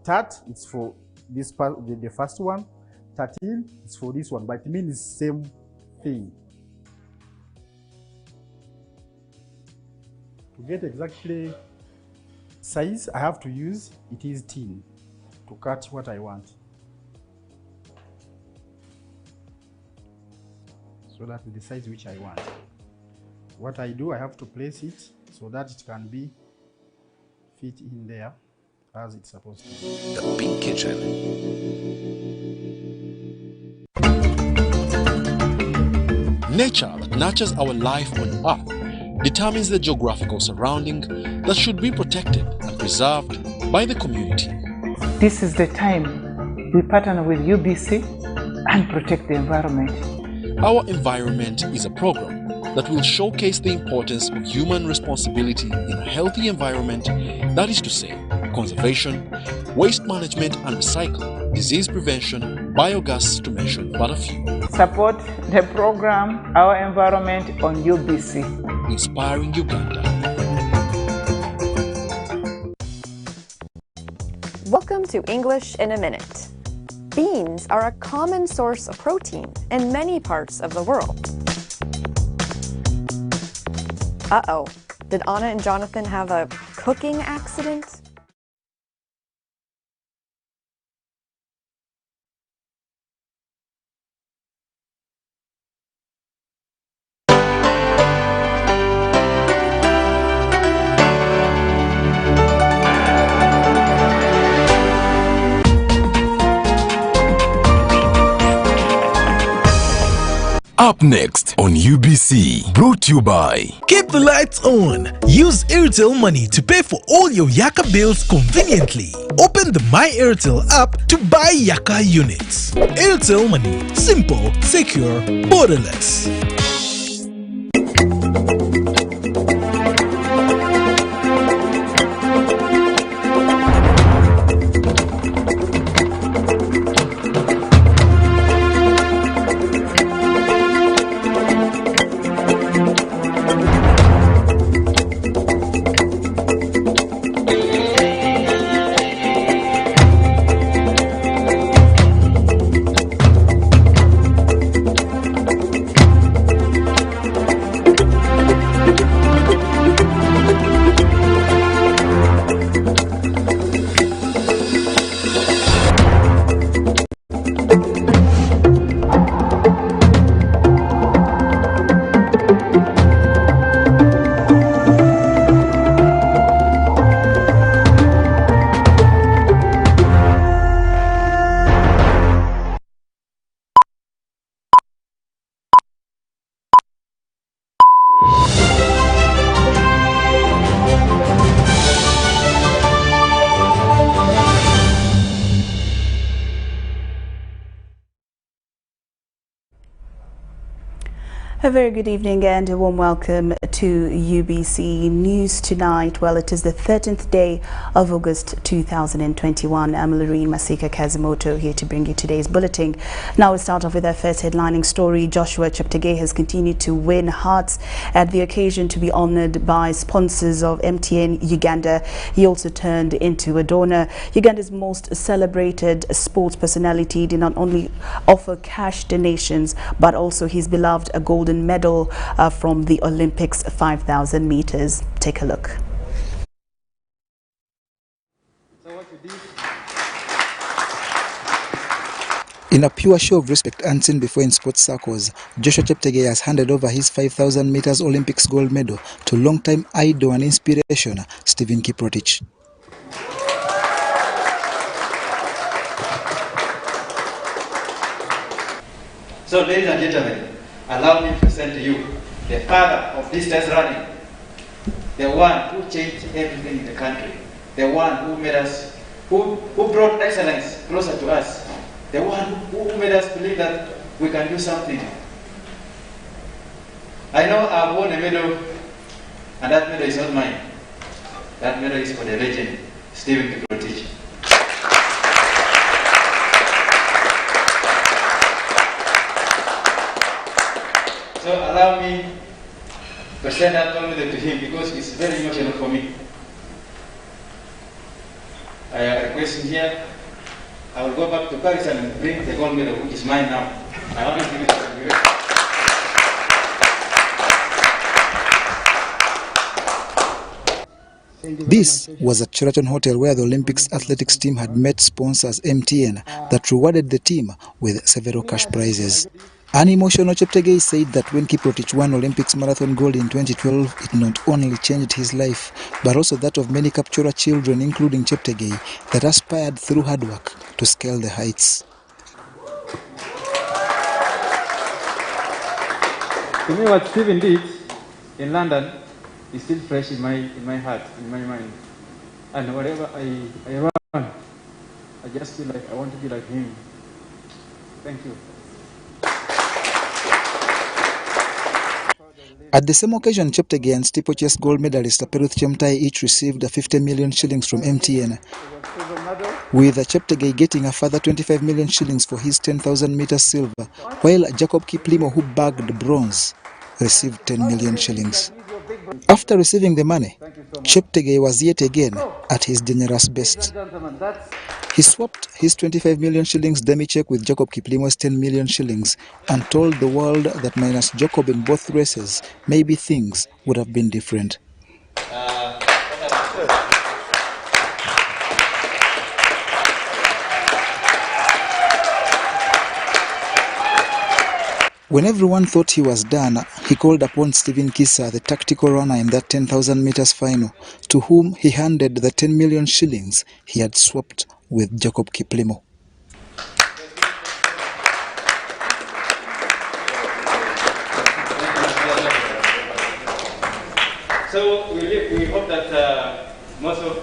tart. It's for this part, the first one. 13 is for this one, but it means the same thing. To get exactly size, I have to use it is tin to cut what I want. So that is the size which I want. What I do, I have to place it so that it can be fit in there as it's supposed to. The Big Kitchen. Nature that nurtures our life on Earth determines the geographical surrounding that should be protected and preserved by the community. This is the time we partner with UBC and protect the environment. Our Environment is a program that will showcase the importance of human responsibility in a healthy environment, that is to say, conservation, waste management and recycling, disease prevention, biogas to mention but a few. Support the program Our Environment on UBC. Inspiring Uganda. Welcome to English in a Minute. Beans are a common source of protein in many parts of the world. Uh-oh, did Anna and Jonathan have a cooking accident? Up next on UBC, brought to you by... Keep the lights on. Use Airtel Money to pay for all your Yaka bills conveniently. Open the My Airtel app to buy Yaka units. Airtel Money. Simple, secure, borderless. A very good evening and a warm welcome to UBC News Tonight. Well, it is the 13th day of August 2021. I'm Lorene Masika Kazimoto here to bring you today's bulletin. Now we'll start off with our first headlining story. Joshua Cheptegei has continued to win hearts at the occasion to be honored by sponsors of MTN Uganda. He also turned into a donor. Uganda's most celebrated sports personality did not only offer cash donations but also his beloved gold medal from the Olympics 5,000 meters. Take a look. In a pure show of respect unseen before in sports circles, Joshua Cheptegei has handed over his 5,000 meters Olympics gold medal to longtime idol and inspiration Stephen Kiprotich. So, ladies and gentlemen, allow me to present to you the father of distance running, the one who changed everything in the country, the one who made us, who brought excellence closer to us, the one who made us believe that we can do something. I know I've won a medal, and that medal is not mine. That medal is for the legend, Stephen Kiprotich. So allow me to present that gold medal to him because it's very emotional for me. I request him here. I will go back to Paris and bring the gold medal, which is mine now. I want to give it to him. This was at Sheraton Hotel where the Olympics athletics team had met sponsors MTN that rewarded the team with several cash prizes. An emotional Cheptegei said that when Kiprotich won Olympics marathon gold in 2012, it not only changed his life, but also that of many Kapchora children, including Cheptegei, that aspired through hard work to scale the heights. To me, what Stephen did in London is still fresh in my heart, in my mind. And wherever I run, I just feel like I want to be like him. Thank you. At the same occasion, Cheptegei and steeplechase gold medalist Peruth Chemtai each received 50 million shillings from MTN, with Cheptegei getting a further 25 million shillings for his 10,000 meters silver, while Jacob Kiplimo, who bagged bronze, received 10 million shillings. After receiving the money, Cheptegei was yet again at his generous best. He swapped his 25 million shillings dummy check with Jacob Kiplimo's 10 million shillings and told the world that minus Jacob in both races, maybe things would have been different. When everyone thought he was done, he called upon Stephen Kisa, the tactical runner in that 10,000 meters final, to whom he handed the 10 million shillings he had swapped with Jacob Kiplimo. So we hope that most of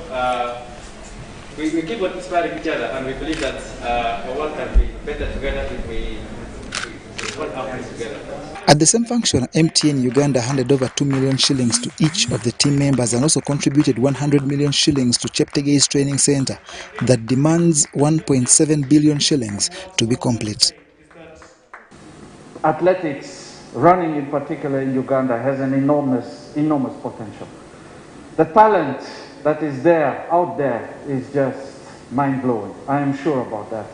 we keep on inspiring each other, and we believe that our world can be better together if we work out together. At the same function, MTN Uganda handed over 2 million shillings to each of the team members and also contributed 100 million shillings to Cheptegei's training center that demands 1.7 billion shillings to be complete. Athletics, running in particular in Uganda, has an enormous potential. The talent that is there, out there, is just mind-blowing. I am sure about that.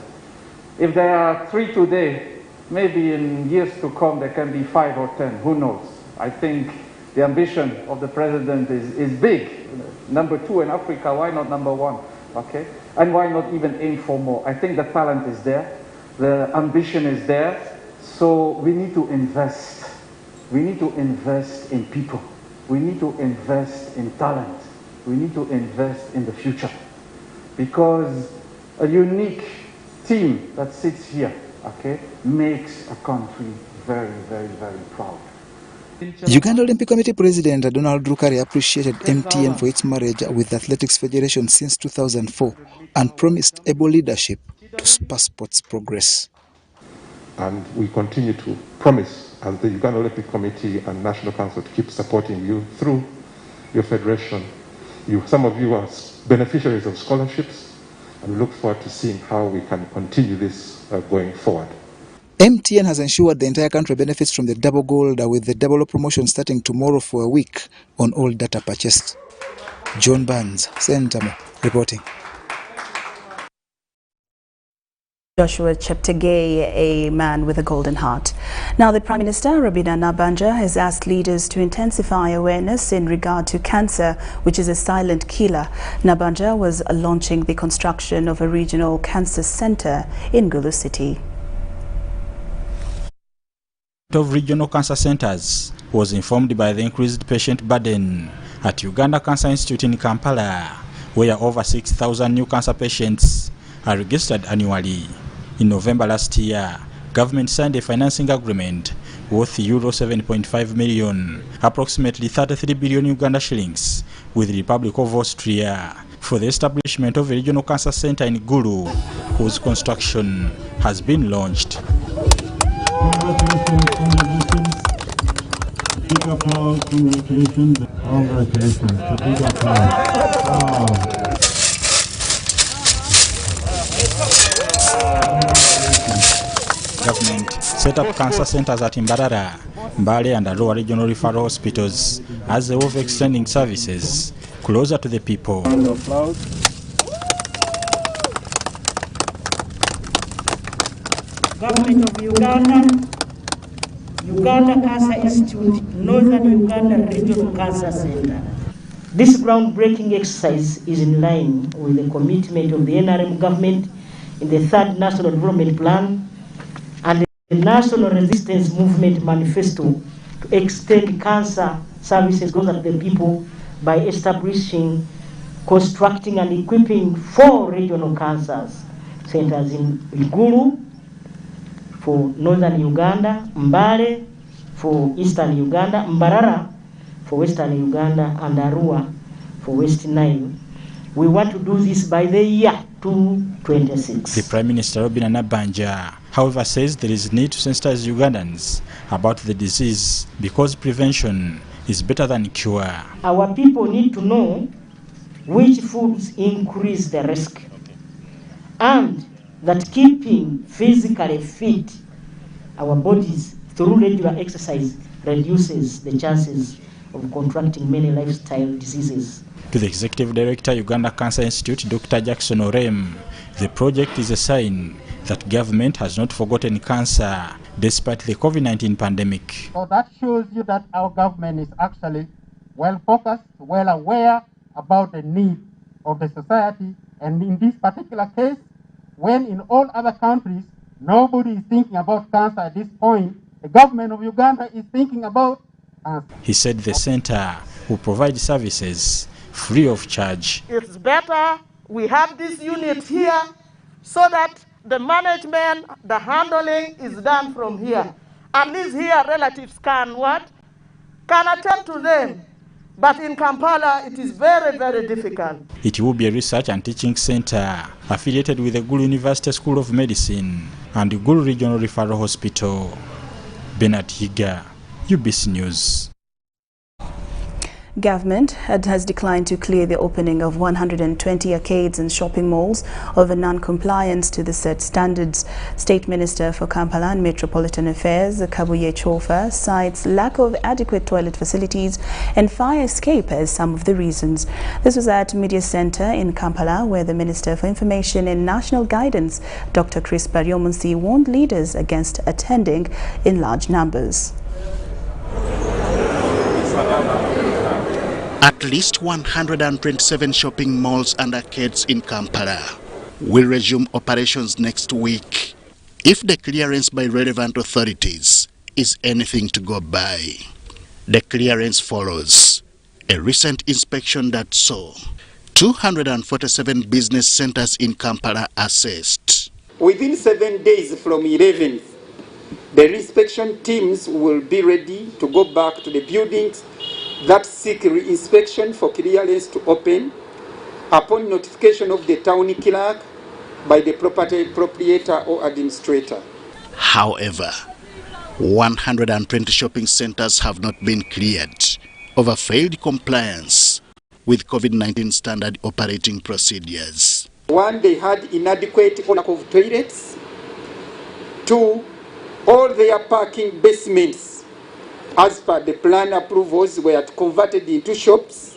If there are 3 today, maybe in years to come there can be 5 or 10, who knows? I think the ambition of the president is big. Number 2 in Africa, why not number 1? Okay? And why not even aim for more? I think the talent is there, the ambition is there, so we need to invest. We need to invest in people. We need to invest in talent. We need to invest in the future. Because a unique team that sits here, okay, makes a country very, very, very proud. Uganda Olympic Committee President Donald Rukari appreciated MTN for its marriage with the Athletics Federation since 2004 and promised able leadership to spur sports progress. And we continue to promise as the Uganda Olympic Committee and National Council to keep supporting you through your federation. Some of you are beneficiaries of scholarships, and we look forward to seeing how we can continue this going forward. MTN has ensured the entire country benefits from the double gold with the double promotion starting tomorrow for a week on all data purchased. John Barnes, Sentamo, reporting. Joshua Cheptegei, a man with a golden heart. Now, the Prime Minister, Robina Nabanja, has asked leaders to intensify awareness in regard to cancer, which is a silent killer. Nabanja was launching the construction of a regional cancer center in Gulu City. Of regional cancer centers was informed by the increased patient burden at Uganda Cancer Institute in Kampala, where over 6,000 new cancer patients are registered annually. In November last year, government signed a financing agreement worth euro 7.5 million, approximately 33 billion Uganda shillings, with the Republic of Austria for the establishment of a regional cancer center in Gulu, whose construction has been launched. Government set up cancer centers at Mbarara, Mbale and Arua regional referral hospitals as a way of extending services closer to the people. Government of Uganda, Uganda Cancer Institute, Northern Uganda Regional Cancer Center. This groundbreaking exercise is in line with the commitment of the NRM government in the 3rd National Development Plan and the National Resistance Movement Manifesto to extend cancer services closer to the people by establishing, constructing and equipping 4 regional cancer centers in Gulu for Northern Uganda, Mbale for Eastern Uganda, Mbarara for Western Uganda, and Arua for West Nile. We want to do this by the year 2026. The Prime Minister Robina Nabanja, however, says there is need to sensitize Ugandans about the disease because prevention is better than cure. Our people need to know which foods increase the risk, and that keeping physically fit our bodies through regular exercise reduces the chances of contracting many lifestyle diseases. To the Executive Director, Uganda Cancer Institute, Dr. Jackson Orem, the project is a sign that government has not forgotten cancer despite the COVID-19 pandemic. So that shows you that our government is actually well focused, well aware about the need of the society, and in this particular case, when in all other countries nobody is thinking about cancer at this point, the government of Uganda is thinking about cancer. He said the center will provide services free of charge. It's better we have this unit here so that the management, the handling is done from here. At least here relatives can what? Can attend to them. But in Kampala, it is very, very difficult. It will be a research and teaching center affiliated with the Gulu University School of Medicine and the Gulu Regional Referral Hospital. Bernard Higa, UBC News. Government has declined to clear the opening of 120 arcades and shopping malls over non-compliance to the set standards. State Minister for Kampala and Metropolitan Affairs, Kabuye Chofa, cites lack of adequate toilet facilities and fire escape as some of the reasons. This was at Media Center in Kampala, where the Minister for Information and National Guidance, Dr. Chris Baryomunsi, warned leaders against attending in large numbers. At least 127 shopping malls and arcades in Kampala will resume operations next week if the clearance by relevant authorities is anything to go by. The clearance follows a recent inspection that saw 247 business centers in Kampala assessed. Within 7 days from 11th, the inspection teams will be ready to go back to the buildings that seek re-inspection for clearance to open upon notification of the town clerk by the property proprietor or administrator. However, 120 shopping centers have not been cleared over failed compliance with COVID-19 standard operating procedures. 1, they had inadequate lack of toilets. 2, all their parking basements as per the plan approvals were converted into shops,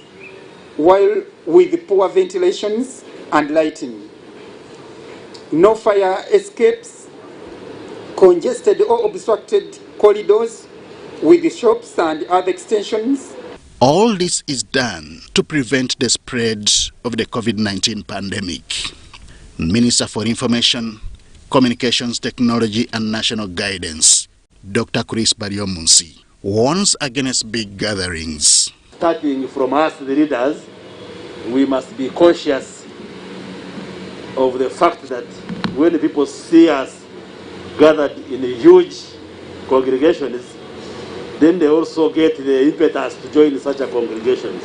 while with poor ventilations and lighting. No fire escapes, congested or obstructed corridors with the shops and other extensions. All this is done to prevent the spread of the COVID-19 pandemic. Minister for Information, Communications Technology and National Guidance, Dr. Chris Baryomunsi, warns against big gatherings. Starting from us, the leaders, we must be conscious of the fact that when people see us gathered in huge congregations, then they also get the impetus to join such a congregations.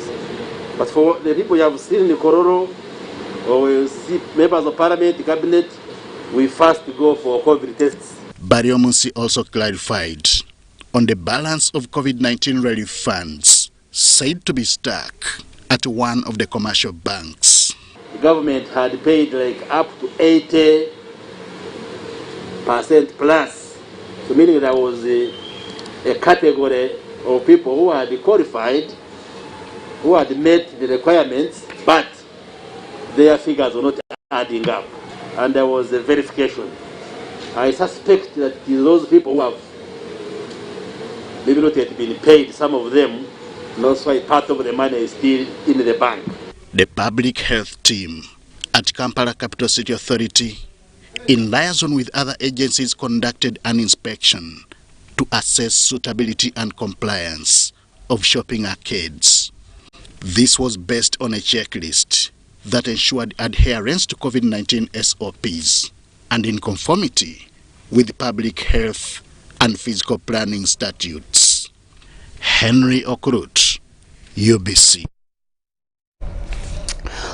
But for the people you have seen in the Kororo, or we see members of parliament, cabinet, we first go for COVID tests. Baryomunsi also clarified on the balance of COVID-19 relief funds said to be stuck at one of the commercial banks. The government had paid like up to 80% plus, so meaning there was a category of people who had qualified, who had met the requirements, but their figures were not adding up, and there was a verification. I suspect that those people who have maybe not yet been paid, some of them, and that's why part of the money is still in the bank. The public health team at Kampala Capital City Authority, in liaison with other agencies, conducted an inspection to assess suitability and compliance of shopping arcades. This was based on a checklist that ensured adherence to COVID-19 SOPs and in conformity with public health and physical planning statutes. Henry Okrut, UBC.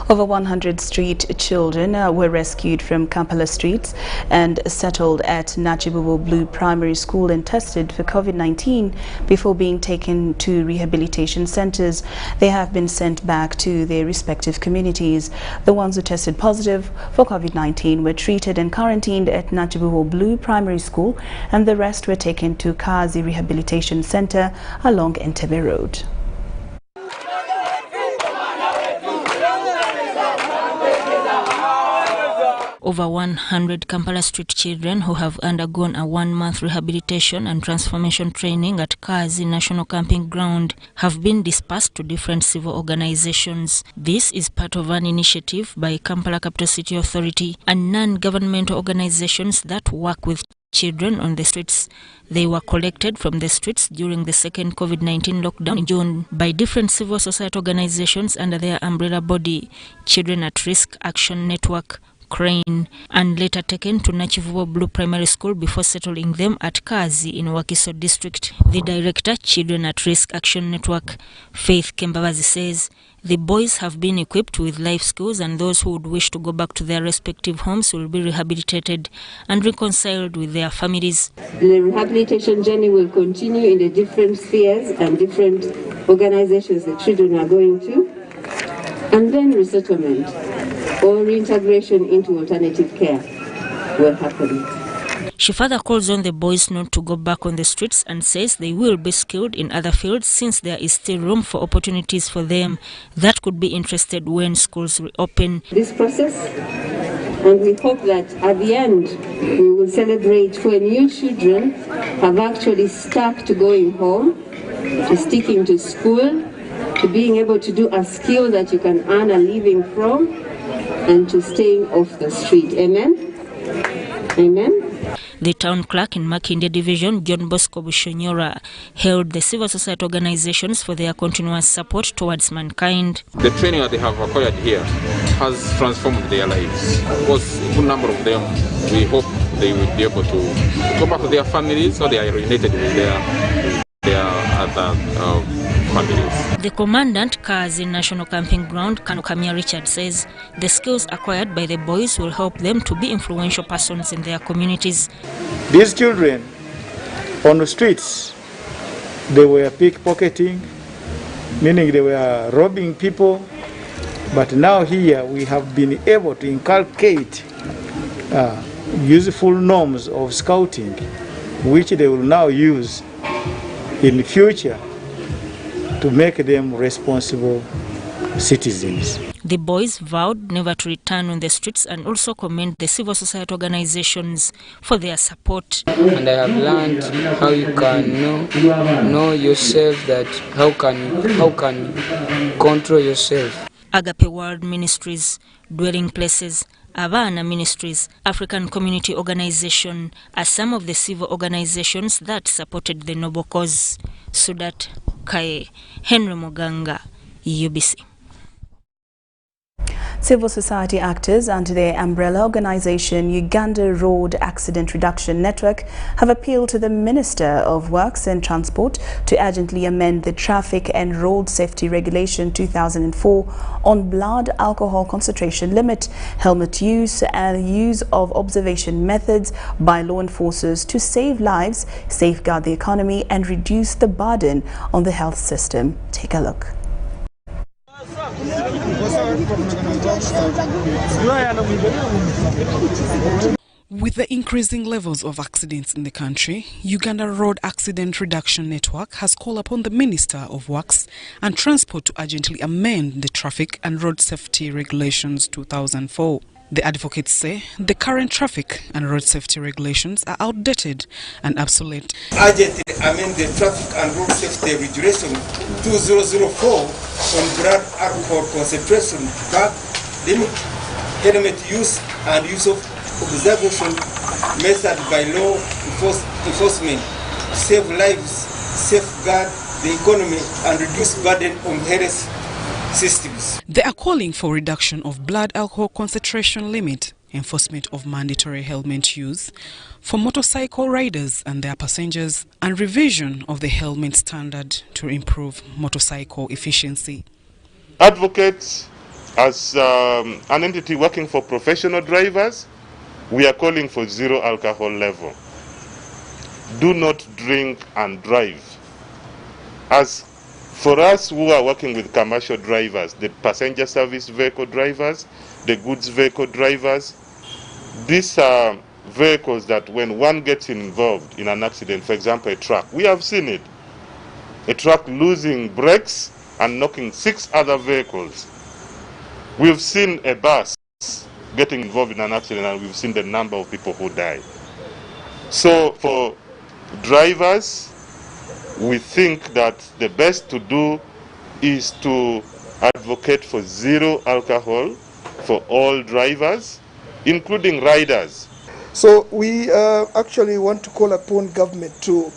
Over 100 street children were rescued from Kampala streets and settled at Nachibubu Blue Primary School and tested for COVID-19 before being taken to rehabilitation centers. They have been sent back to their respective communities. The ones who tested positive for COVID-19 were treated and quarantined at Nachibubu Blue Primary School, and the rest were taken to Kazi Rehabilitation Center along Entebbe Road. Over 100 Kampala street children who have undergone a 1-month rehabilitation and transformation training at Kazi National Camping Ground have been dispersed to different civil organizations. This is part of an initiative by Kampala Capital City Authority and non-governmental organizations that work with children on the streets. They were collected from the streets during the second COVID-19 lockdown in June by different civil society organizations under their umbrella body, Children at Risk Action Network, Crane, and later taken to Nachivubo Blue Primary School before settling them at Kazi in Wakiso District. The director, Children at Risk Action Network, Faith Kembabazi, says the boys have been equipped with life skills, and those who would wish to go back to their respective homes will be rehabilitated and reconciled with their families. The rehabilitation journey will continue in the different spheres and different organizations the children are going to, and then resettlement or reintegration into alternative care will happen. She further calls on the boys not to go back on the streets and says they will be skilled in other fields since there is still room for opportunities for them that could be interested when schools reopen. This process, and we hope that at the end we will celebrate when new children have actually stuck to going home, to sticking to school, to being able to do a skill that you can earn a living from, and to staying off the street. Amen? Amen? The town clerk in Makinde Division, John Bosco Bushonyora, hailed the civil society organizations for their continuous support towards mankind. The training that they have acquired here has transformed their lives. Of course, a good number of them, we hope they will be able to go back to their families so they are related with their other families. The commandant, Kazi National Camping Ground, Kanukamia Richard, says the skills acquired by the boys will help them to be influential persons in their communities. These children on the streets, they were pickpocketing, meaning they were robbing people, but now here we have been able to inculcate useful norms of scouting, which they will now use in the future to make them responsible citizens. The boys vowed never to return on the streets and also commend the civil society organizations for their support. And I have learned how you can know yourself, that how can control yourself. Agape World Ministries, Dwelling Places, Abana Ministries, African Community Organization are some of the civil organizations that supported the noble cause. Sudat Kaye, Henry Moganga, UBC. Civil society actors under their umbrella organization Uganda Road Accident Reduction Network have appealed to the Minister of Works and Transport to urgently amend the Traffic and Road Safety Regulation 2004 on blood alcohol concentration limit, helmet use and use of observation methods by law enforcers to save lives, safeguard the economy and reduce the burden on the health system. Take a look. With the increasing levels of accidents in the country, Uganda Road Accident Reduction Network has called upon the Minister of Works and Transport to urgently amend the Traffic and Road Safety Regulations 2004. The advocates say the current traffic and road safety regulations are outdated and obsolete. Urgently amend the Traffic and Road Safety Regulation 2004 on blood alcohol concentration limit, helmet use and use of observation method by law enforcement, save lives, safeguard the economy and reduce burden on health systems. They are calling for reduction of blood alcohol concentration limit, enforcement of mandatory helmet use for motorcycle riders and their passengers, and revision of the helmet standard to improve motorcycle efficiency. Advocates, as an entity working for professional drivers, we are calling for zero alcohol level. Do not drink and drive. As for us who are working with commercial drivers, the passenger service vehicle drivers, the goods vehicle drivers, these are vehicles that when one gets involved in an accident, for example a truck, we have seen it, a truck losing brakes and knocking 6 other vehicles. We've seen a bus getting involved in an accident and we've seen the number of people who die. So for drivers, we think that the best to do is to advocate for zero alcohol for all drivers, including riders. So we actually want to call upon government to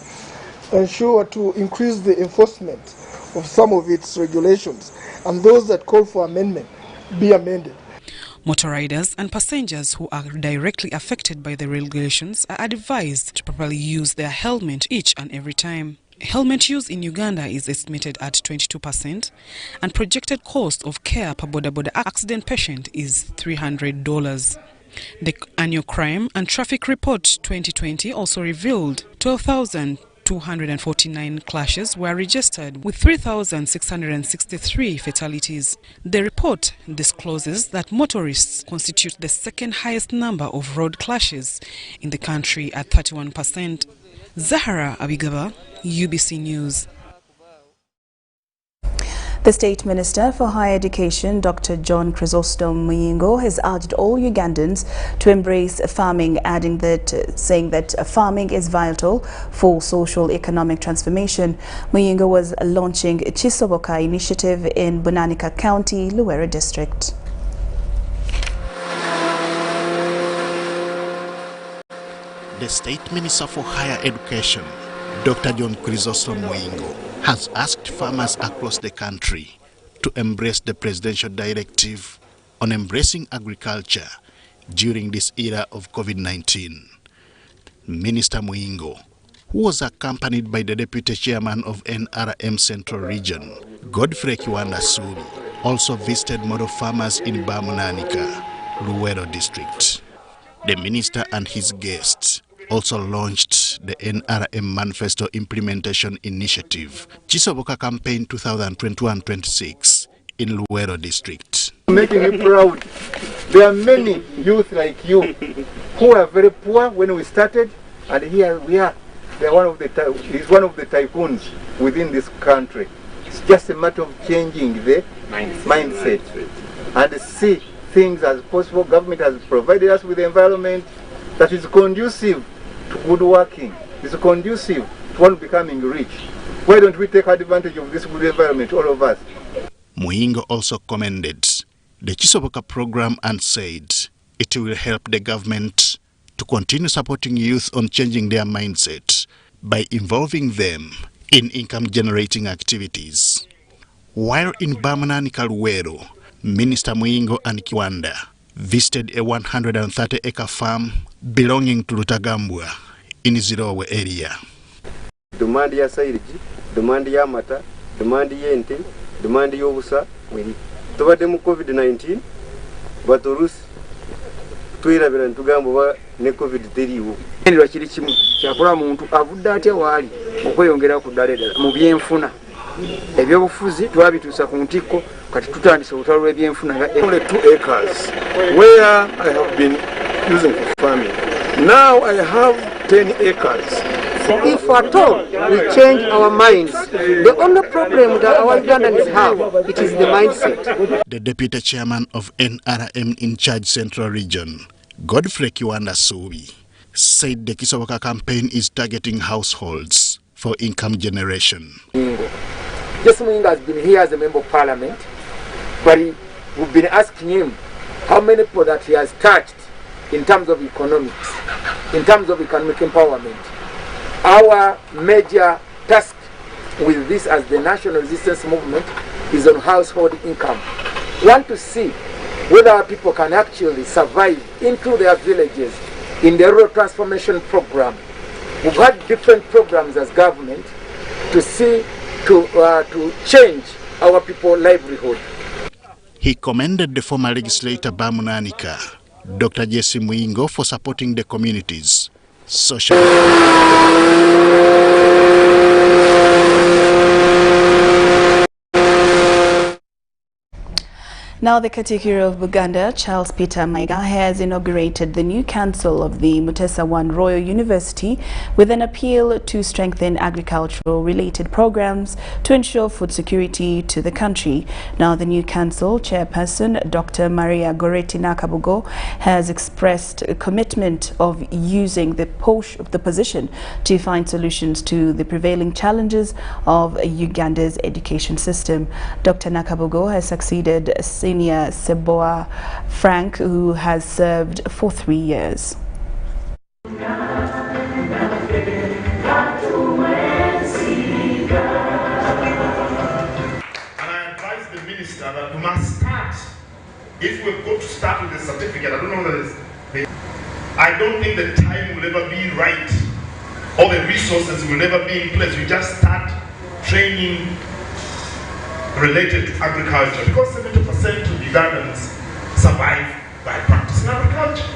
ensure to increase the enforcement of some of its regulations, and those that call for amendment be amended. Motor riders and passengers who are directly affected by the regulations are advised to properly use their helmet each and every time. Helmet use in Uganda is estimated at 22%, and projected cost of care per boda accident patient is $300. The annual crime and traffic report 2020 also revealed 12,249 clashes were registered with 3,663 fatalities. The report discloses that motorists constitute the second highest number of road clashes in the country at 31%. Zahara Abigaba, UBC News. The State Minister for Higher Education, Dr. John Chrysostom Muyingo, has urged all Ugandans to embrace farming, saying that farming is vital for social economic transformation. Muyingo was launching Chisoboka initiative in Bunanika County, Luweero District. The State Minister for Higher Education, Dr. John Chrysostom Muyingo, has asked farmers across the country to embrace the presidential directive on embracing agriculture during this era of COVID-19. Minister Muyingo, who was accompanied by the Deputy Chairman of NRM Central Region, Godfrey Kiwanda Suri, also visited model farmers in Bamunanika, Luweero District. The minister and his guests also launched the NRM Manifesto Implementation Initiative, Chisoboka Campaign 2021-26 in Luweero District. Making me proud. There are many youth like you who are very poor when we started, and here we are. He's one of the tycoons within this country. It's just a matter of changing the mindset and see things as possible. Government has provided us with the environment that is conducive to good working. It's conducive to one becoming rich. Why don't we take advantage of this good environment, all of us? Muyingo also commended the Chisoboka program and said it will help the government to continue supporting youth on changing their mindset by involving them in income-generating activities. While in Bamunanika Luweero, Minister Muyingo and Kiwanda visited a 130-acre farm belonging to Lutagambwa in Zirowe area. Demand ya sairiji, demand ya mata, demand yente, demand yobusa, tubadde mu COVID-19, baturusi twirabira ntugamba ne COVID teriiwo. Endwa kiri kimu kyakola muntu avudde atya waali okweyongera ku ddala eddala mu byenfuna. Ebyobufuzi twabituusa ku ntikko kati tutandise olutalo lw'ebyenfuna nga 2 acres where I have been using for farming. Now I have 10 acres. If at all we change our minds, the only problem that our Ugandans have, it is the mindset. The Deputy Chairman of NRM in charge Central Region, Godfrey Kiwanda Suri, said the Chisoboka campaign is targeting households for income generation. Jesse Muyingo has been here as a member of parliament, but we've been asking him how many people that he has touched in terms of economics, in terms of economic empowerment. Our major task with this as the national resistance movement is on household income. We want to see whether our people can actually survive into their villages in the rural transformation program. We've had different programs as government to see to change our people's livelihood. He commended the former legislator Bamunanika, Dr. Jesse Muyingo, for supporting the communities socially. Now the Katikkiro of Buganda, Charles Peter Mayiga, has inaugurated the new council of the Mutesa I Royal University with an appeal to strengthen agricultural-related programs to ensure food security to the country. Now the new council chairperson, Dr. Maria Goretti Nakabugo, has expressed a commitment of using the position to find solutions to the prevailing challenges of Uganda's education system. Dr. Nakabugo has succeeded Senior Seboa Frank, who has served for 3 years. And I advise the minister that we must start if we've got to start with a certificate, I don't know whether I don't think the time will ever be right, or the resources will ever be in place. We just start training related to agriculture, because 70% of Ugandans survive by practicing agriculture.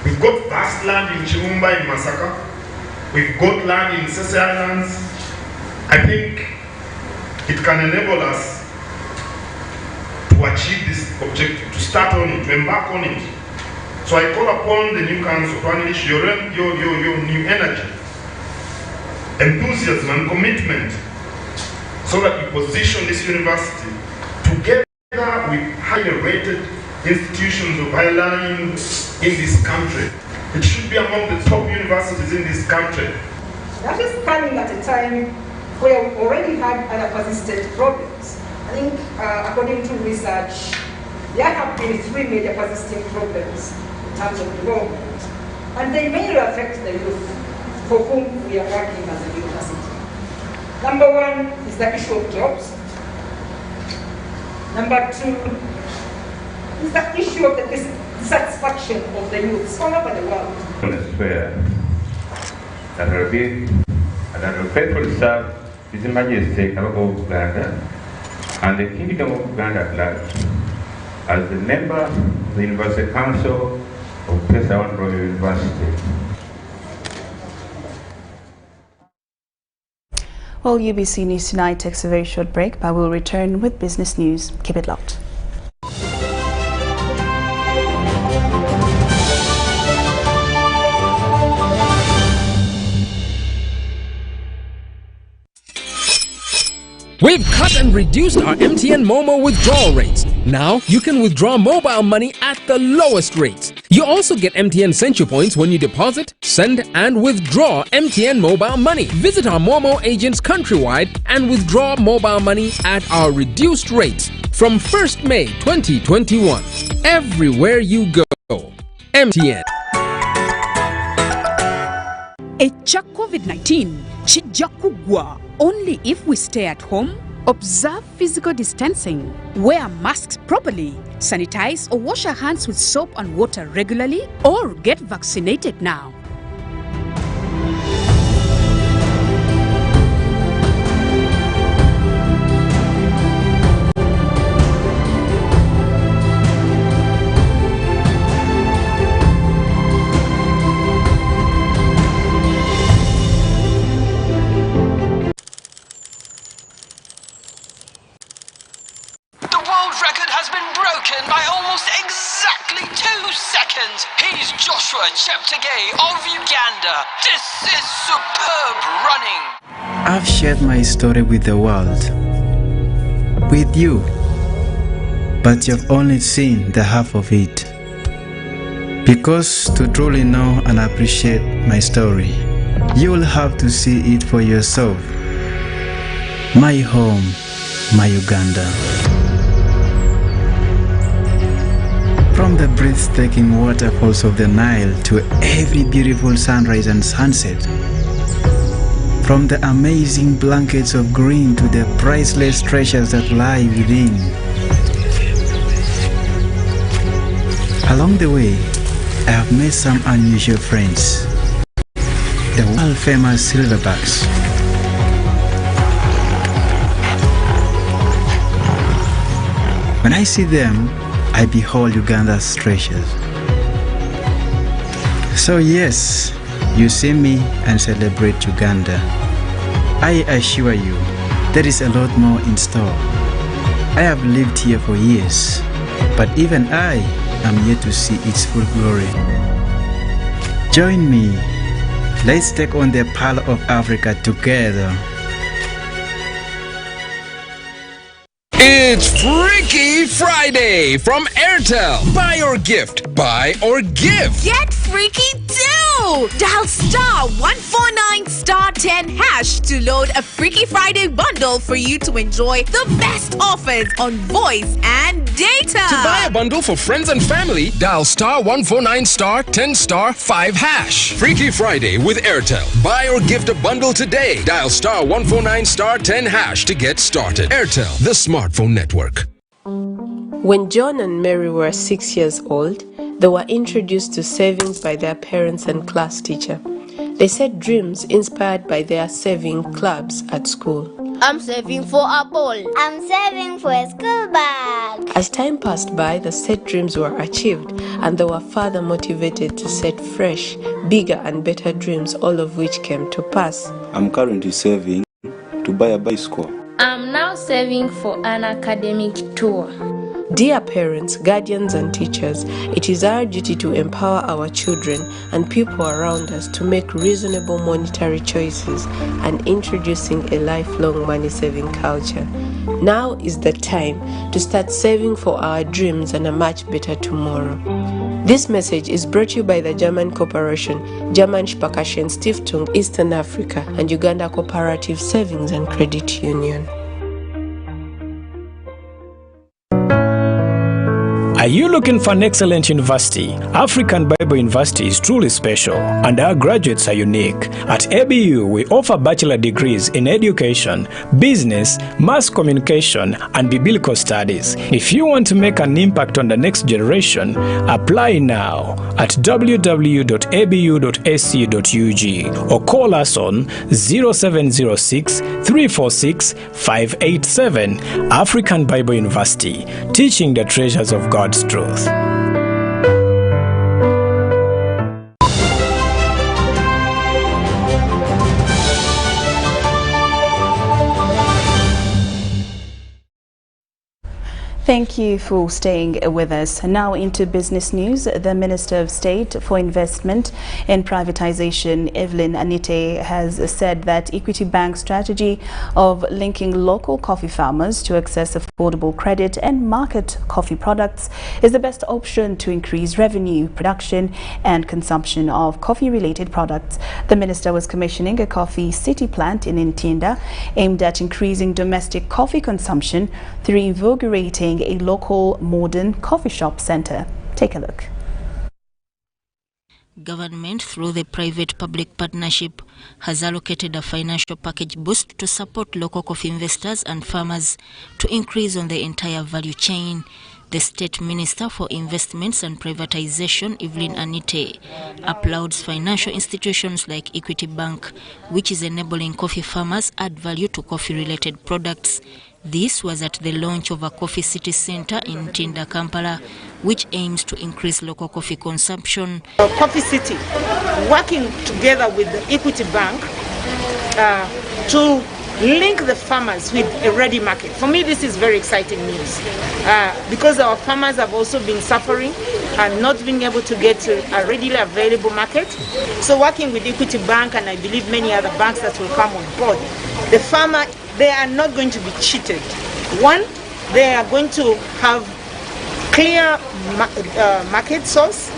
We've got vast land in Chirumba, in Masaka. We've got land in Sese Islands. I think it can enable us to achieve this objective, to start on it, to embark on it. So I call upon the new council to unleash your new energy, enthusiasm and commitment, so that you position this university together with highly rated institutions of higher learning in this country. It should be among the top universities in this country. That is coming at a time where we already had other persistent problems. I think according to research, there have been 3 major persistent problems in terms of development, and they mainly affect the youth for whom we are working as a university. Number 1 is the issue of jobs. Number 2 is the issue of the dissatisfaction of the youth all over the world. I swear that I will faithfully serve His Majesty of Uganda and the Kingdom of Uganda at large as the member of the University Council of Pesa Royal University. Well, UBC News Tonight takes a very short break, but we'll return with business news. Keep it locked. We've cut and reduced our MTN Momo withdrawal rates. Now you can withdraw mobile money at the lowest rates. You also get MTN Central Points when you deposit, send and withdraw MTN mobile money. Visit our Momo agents countrywide and withdraw mobile money at our reduced rates from 1st May 2021. Everywhere you go, MTN. Echa COVID-19 chijja kugwa only if we stay at home, observe physical distancing, wear masks properly, sanitize or wash our hands with soap and water regularly, or get vaccinated now. By almost exactly 2 seconds, he's Joshua Cheptegei of Uganda. This is superb running. I've shared my story with the world, with you, but you've only seen the half of it. Because to truly know and appreciate my story, you will have to see it for yourself. My home, my Uganda. From the breathtaking waterfalls of the Nile to every beautiful sunrise and sunset. From the amazing blankets of green to the priceless treasures that lie within. Along the way, I have met some unusual friends. The world-famous silverbacks. When I see them, I behold Uganda's treasures. So yes, you see me and celebrate Uganda. I assure you, there is a lot more in store. I have lived here for years, but even I am yet to see its full glory. Join me. Let's take on the Pearl of Africa together. It's Freaky Friday from Airtel. Buy or gift. Buy or give. Get freaky too! Dial *149*10# to load a Freaky Friday bundle for you to enjoy the best offers on voice and data. To buy a bundle for friends and family, dial *149*10*5#. Freaky Friday with Airtel. Buy or gift a bundle today. Dial *149*10# to get started. Airtel, the smartphone network. When John and Mary were 6 years old, they were introduced to savings by their parents and class teacher. They set dreams inspired by their saving clubs at school. I'm saving for a ball. I'm saving for a school bag. As time passed by, the set dreams were achieved, and they were further motivated to set fresh, bigger and better dreams, all of which came to pass. I'm currently saving to buy a bicycle. I'm now saving for an academic tour. Dear parents, guardians and teachers, it is our duty to empower our children and people around us to make reasonable monetary choices and introducing a lifelong money-saving culture. Now is the time to start saving for our dreams and a much better tomorrow. This message is brought to you by the German Corporation, German Sparkassen Stiftung Eastern Africa, and Uganda Cooperative Savings and Credit Union. Are you looking for an excellent university? African Bible University is truly special, and our graduates are unique. At ABU, we offer bachelor degrees in education, business, mass communication, and biblical studies. If you want to make an impact on the next generation, apply now at www.abu.ac.ug or call us on 0706 346 587. African Bible University, teaching the treasures of God's truth. Thank you for staying with us. Now into business news. The Minister of State for Investment and Privatization, Evelyn Anite, has said that Equity Bank's strategy of linking local coffee farmers to access affordable credit and market coffee products is the best option to increase revenue, production and consumption of coffee-related products. The Minister was commissioning a coffee city plant in Ntinda aimed at increasing domestic coffee consumption through invigorating a local modern coffee shop center. Take a look. Government, through the private-public partnership, has allocated a financial package boost to support local coffee investors and farmers to increase on the entire value chain. The State Minister for Investments and Privatization, Evelyn Anite, applauds financial institutions like Equity Bank, which is enabling coffee farmers add value to coffee-related products. This was at the launch of a coffee city centre in Ntinda, Kampala, which aims to increase local coffee consumption. Coffee City, working together with the Equity Bank to link the farmers with a ready market. For me, this is very exciting news because our farmers have also been suffering and not being able to get to a readily available market. So working with Equity Bank, and I believe many other banks that will come on board, the farmer, they are not going to be cheated. One, they are going to have clear market source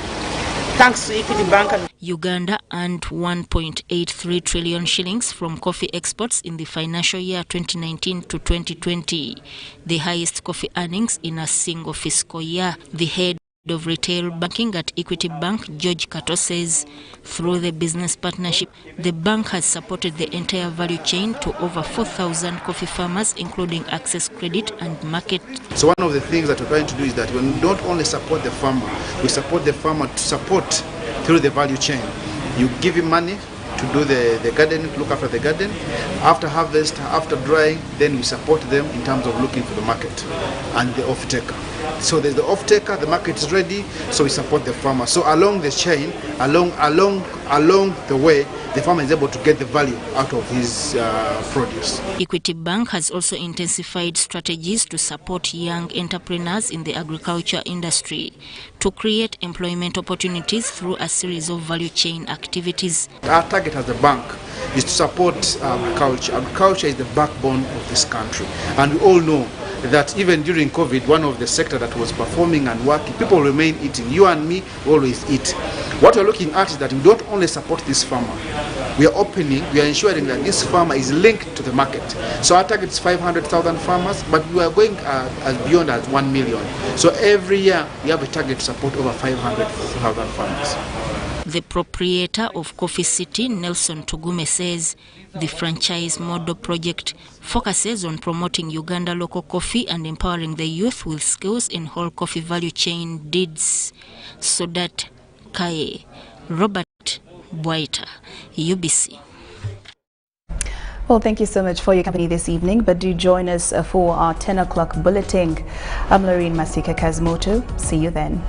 thanks to Equity Bank. Uganda earned 1.83 trillion shillings from coffee exports in the financial year 2019 to 2020, the highest coffee earnings in a single fiscal year. The head of retail banking at Equity Bank, George Kato, says through the business partnership, the bank has supported the entire value chain to over 4,000 coffee farmers, including access credit and market. So one of the things that we're trying to do is that we don't only support the farmer, we support the farmer to support through the value chain. You give him money to do the garden, to look after the garden. After harvest, after drying, then we support them in terms of looking for the market and the off-taker. So there's the off-taker, the market is ready, so we support the farmer. So along the chain, along the way, the farmer is able to get the value out of his produce. Equity Bank has also intensified strategies to support young entrepreneurs in the agriculture industry to create employment opportunities through a series of value chain activities. Our target as a bank is to support agriculture. Agriculture is the backbone of this country, and we all know that even during COVID, one of the sector that was performing and working, people remain eating. You and me always eat. What we're looking at is that we don't only support this farmer. We are ensuring that this farmer is linked to the market. So our target is 500,000 farmers, but we are going as beyond as 1 million. So every year we have a target to support over 500,000 farmers. The proprietor of Coffee City, Nelson Tugume, says the franchise model project focuses on promoting Uganda local coffee and empowering the youth with skills in whole coffee value chain deeds. Sodat Kaye, Robert Bwaita, UBC. Well, thank you so much for your company this evening, but do join us for our 10 o'clock bulletin. I'm Loreen Masika Kazimoto. See you then.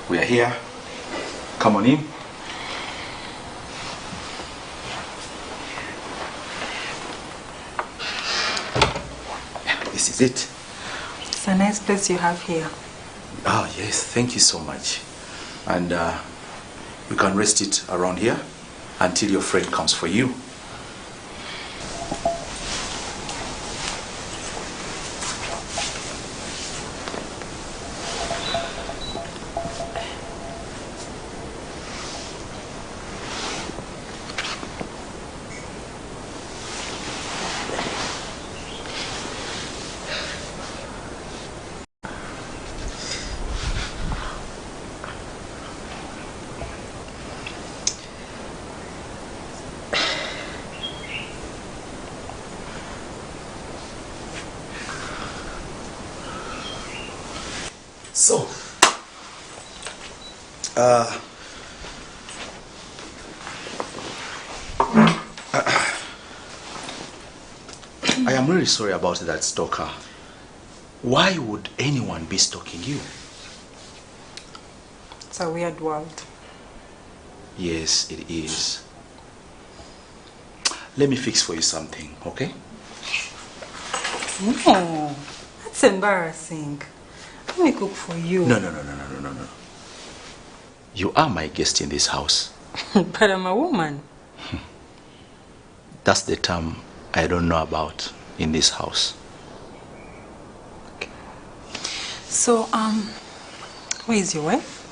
We are here. Come on in. This is it. It's a nice place you have here. Oh, yes. Thank you so much. And you can rest it around here until your friend comes for you. So, I am really sorry about that stalker. Why would anyone be stalking you? It's a weird world. Yes, it is. Let me fix for you something, okay? No, that's embarrassing. Let me cook for you. No. You are my guest in this house. But I'm a woman. That's the term I don't know about in this house. Okay. So, where is your wife?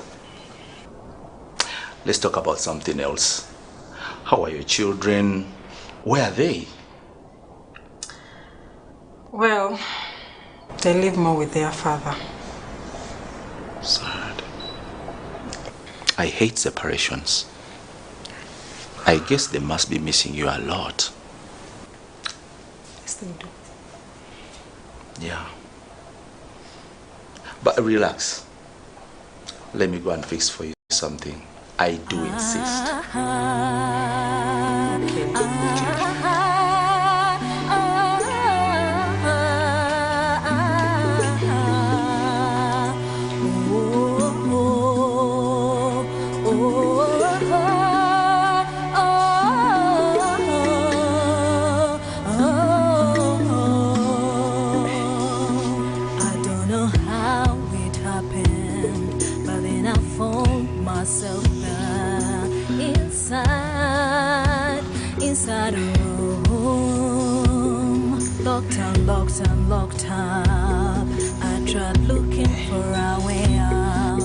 Let's talk about something else. How are your children? Where are they? Well, they live more with their father. Sad. I hate separations. I guess they must be missing you a lot. Yes, they do. Yeah. But relax. Let me go and fix for you something. I do insist. locked and locked and locked up. I tried looking for a way out,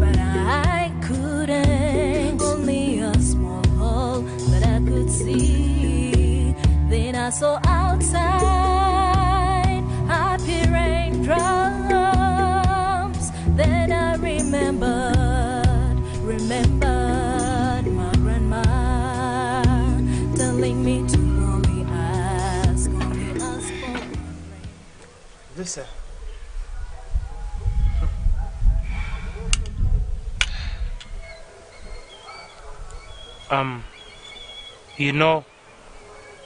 but I couldn't. Only a small hole that I could see. Then I saw outside happy raindrops. Then I remembered my grandma telling me to only ask for rain. Listen. You know,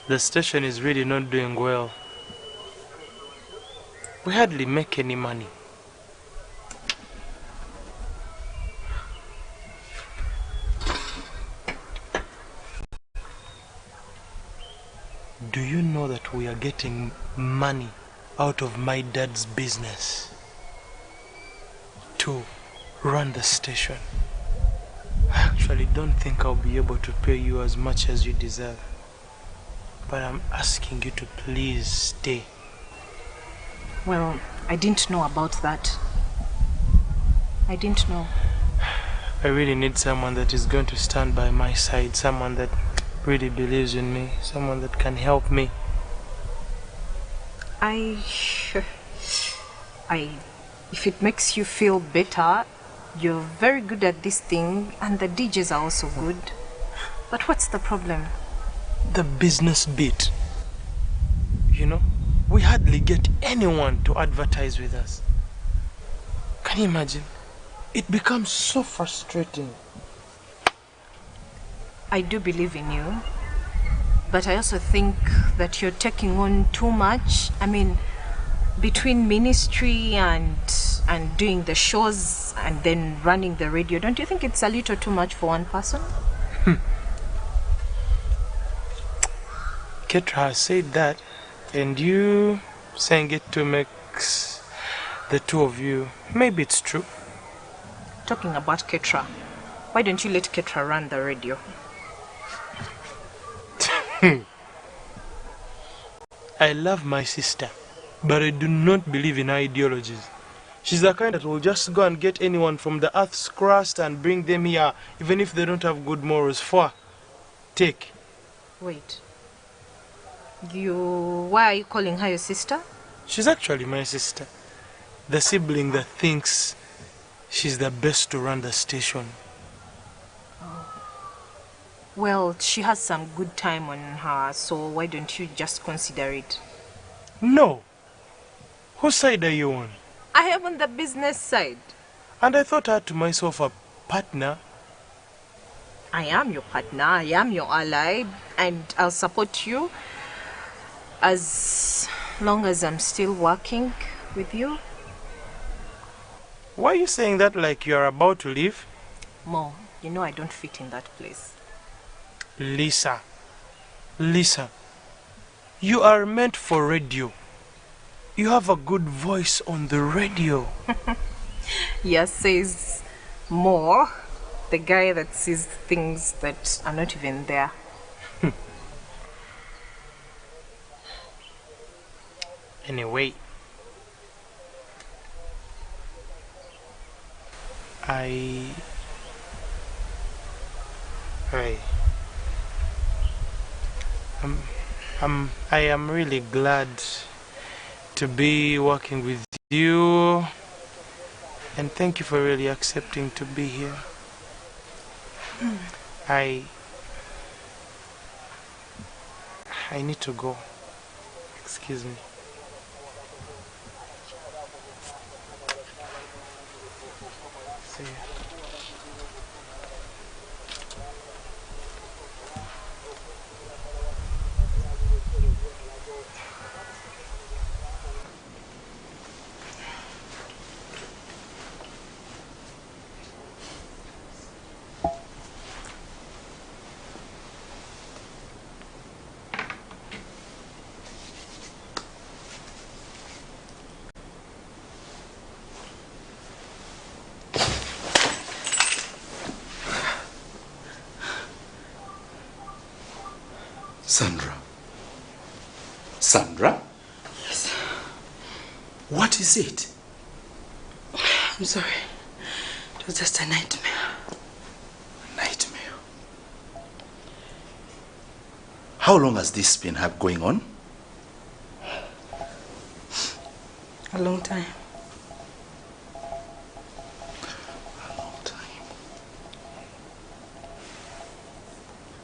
the station is really not doing well. We hardly make any money. Do you know that we are getting money out of my dad's business to run the station? I actually don't think I'll be able to pay you as much as you deserve. But I'm asking you to please stay. Well, I didn't know about that. I didn't know. I really need someone that is going to stand by my side, someone that really believes in me, someone that can help me. If it makes you feel better, you're very good at this thing, and the DJs are also good. But what's the problem? The business bit. You know, we hardly get anyone to advertise with us. Can you imagine? It becomes so frustrating. I do believe in you, but I also think that you're taking on too much. I mean, between ministry and doing the shows and then running the radio, don't you think it's a little too much for one person? Ketra has said that, and you saying it to mix the two of you, maybe it's true. Talking about Ketra, why don't you let Ketra run the radio? I love my sister, but I do not believe in her ideologies. She's the kind that will just go and get anyone from the earth's crust and bring them here, even if they don't have good morals. Take. Wait. Why are you calling her your sister? She's actually my sister. The sibling that thinks she's the best to run the station. Well, she has some good time on her, so why don't you just consider it? No. Whose side are you on? I am on the business side. And I thought I had to myself a partner. I am your partner, I am your ally, and I'll support you as long as I'm still working with you. Why are you saying that like you're about to leave? Mo, you know I don't fit in that place. Lisa, you are meant for radio. You have a good voice on the radio. Yes, says Mo, the guy that sees things that are not even there. Anyway, I am really glad to be working with you, and thank you for really accepting to be here. I need to go. Excuse me. See ya. Sandra? What is it? I'm sorry. It was just a nightmare. Nightmare? How long has this been going on? A long time.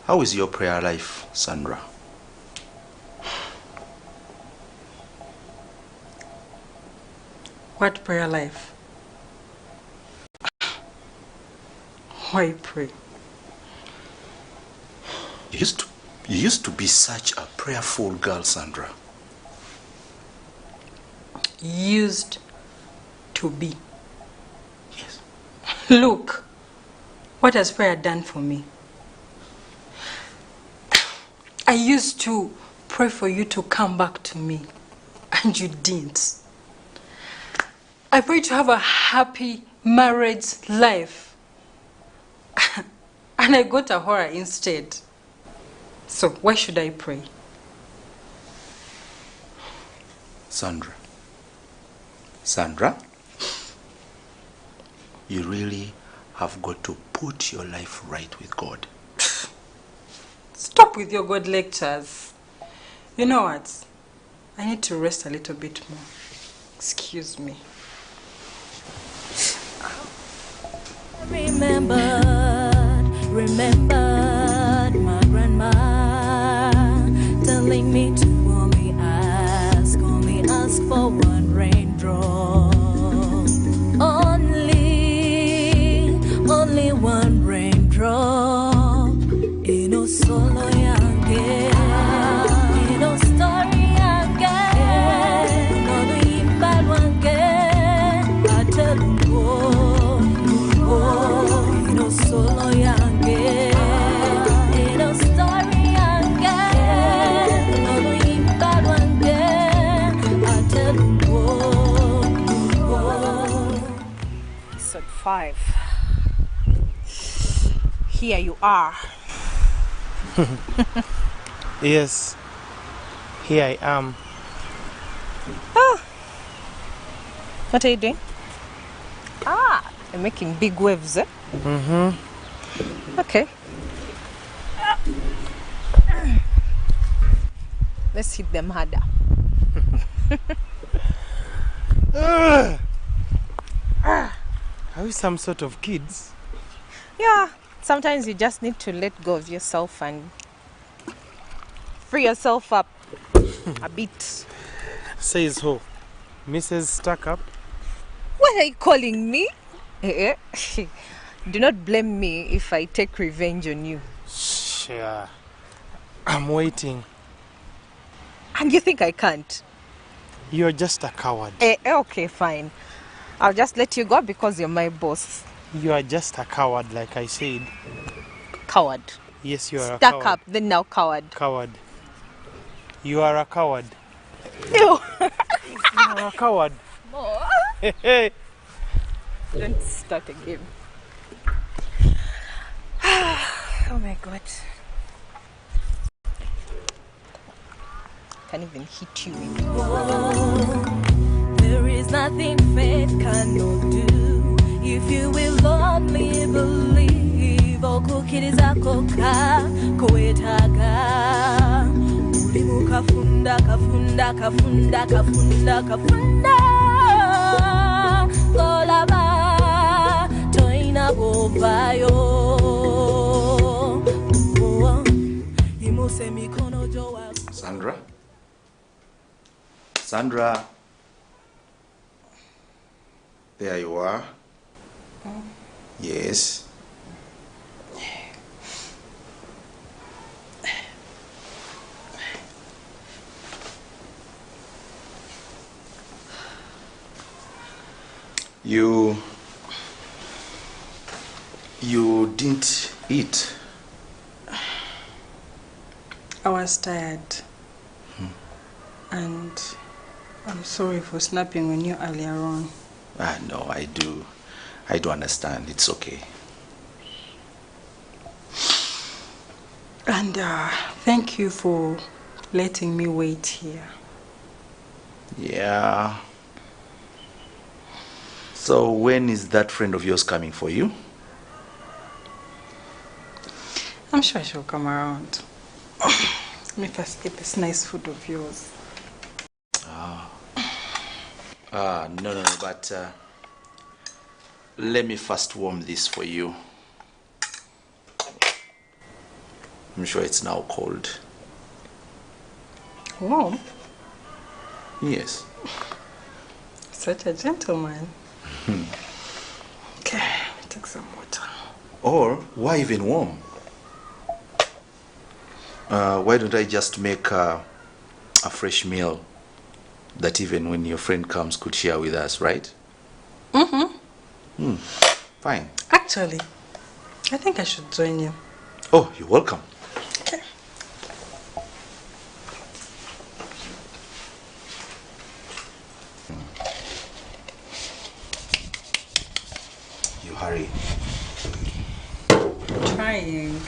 How is your prayer life, Sandra? What prayer life? Why pray? You used to be such a prayerful girl, Sandra. Used to be. Yes. Look, what has prayer done for me? I used to pray for you to come back to me, and you didn't. I prayed to have a happy marriage life, and I got a horror instead. So why should I pray? Sandra, you really have got to put your life right with God. Stop with your God lectures. You know what? I need to rest a little bit more. Excuse me. Remembered my grandma telling me to only ask for one raindrop. Only one raindrop. Ino solo yange, ino story yange, no imbal wange, atelungo, ino solo yange, ino story yange, no imbal wange, atelungo. Episode 5. Here you are. Yes, here I am. Oh. What are you doing? You're making big waves, eh? Mm-hmm. Okay. Let's hit them harder. Are we some sort of kids? Yeah, sometimes you just need to let go of yourself and free yourself up a bit. Says who? Mrs. Stuck Up? What are you calling me? Do not blame me if I take revenge on you. Sure. I'm waiting. And you think I can't? You're just a coward. Okay, fine. I'll just let you go because you're my boss. You are just a coward, like I said. Coward? Yes, you are a coward. Stuck up, then now coward. Coward. You are a coward. Ew. You are a coward. No. Hey. Don't start again. Oh my God. Can't even hit you. There is nothing fate cannot do if you will only believe. Okukiriza koka koetaga ulimu kafunda kolaba toina bovayo imuse mikono jowa. Sandra, there you are. Yes. You didn't eat. I was tired. And I'm sorry for snapping on you earlier on. No, I do understand. It's okay. And thank you for letting me wait here. Yeah, So when is that friend of yours coming for you? I'm sure she'll come around. Let me first eat this nice food of yours. No, but let me first warm this for you. I'm sure it's now cold. Warm? Yes. Such a gentleman. Okay, take some water. Or why even warm? Why don't I just make a fresh meal that even when your friend comes could share with us, right? Fine. Actually, I think I should join you. Oh, you're welcome. Okay. You hurry. Trying.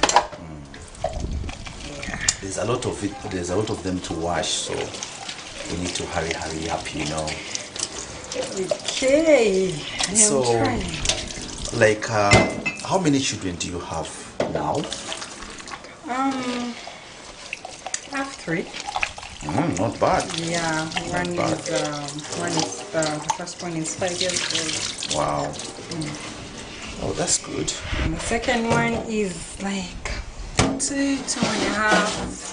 There's a lot of it. There's a lot of them to wash, so we need to hurry up, you know. Okay. So, I'm trying. like, how many children do you have now? I have 3. Not bad. Yeah, one bad. is the first one is 5 years old. Wow. Oh, that's good. And the second one is like 2.5.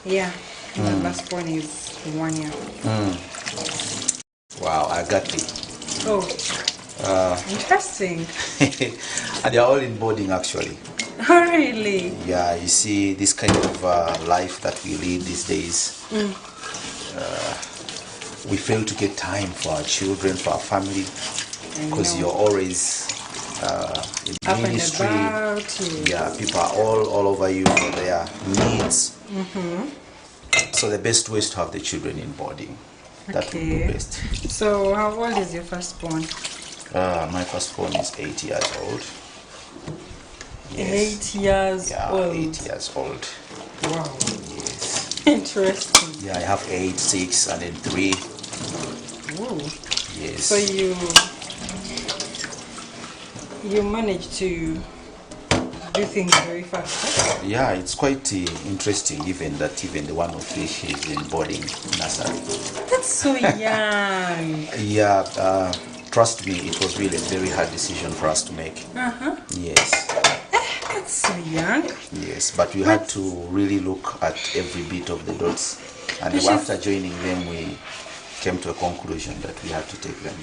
Yeah, and the last one is 1 year. Wow, I got it. Oh, interesting. And they're all in boarding, actually. Oh, really? Yeah, you see, this kind of life that we lead these days, we fail to get time for our children, for our family, because you're always in Up ministry. and about. Yeah, people are all over you for their needs. So the best way is to have the children in boarding. That would be best. So, how old is your firstborn? My firstborn is 8 years old. 8 years old. 8 years old. Wow. Yes. Interesting. Yeah, I have 8, 6, and then 3. Ooh. Yes. So you managed to do things very fast. Yeah, it's quite interesting even that even the one of fish is in boarding nursery. That's so young. Yeah, trust me, it was really a very hard decision for us to make. Yes. That's so young. Yes, but we had to really look at every bit of the dots. And after joining them, we came to a conclusion that we had to take them.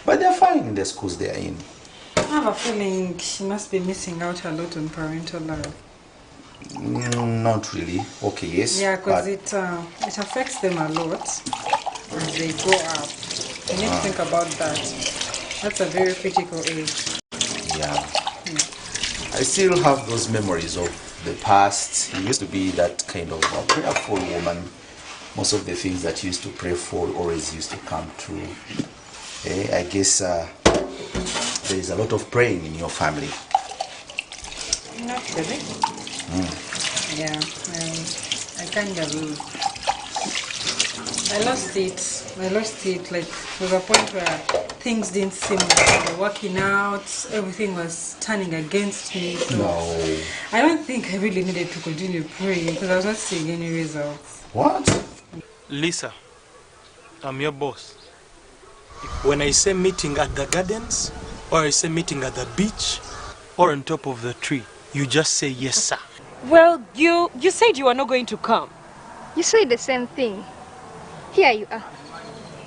But they're fine in the schools they are in. I have a feeling she must be missing out a lot on parental love. Not really. Okay, yes. Yeah, because it affects them a lot as they grow up. You need to think about that. That's a very critical age. Yeah. I still have those memories of the past. He used to be that kind of a prayerful woman. Most of the things that you used to pray for always used to come true. I guess there is a lot of praying in your family. Not really. Yeah, I kind of I lost it like to the point where things didn't seem like they were working out. Everything was turning against me. So No. I don't think I really needed to continue praying because I was not seeing any results. What? Lisa, I'm your boss. When I say meeting at the gardens, or I say meeting at the beach, or on top of the tree, you just say yes, sir. Well, you said you were not going to come. You said the same thing. Here you are.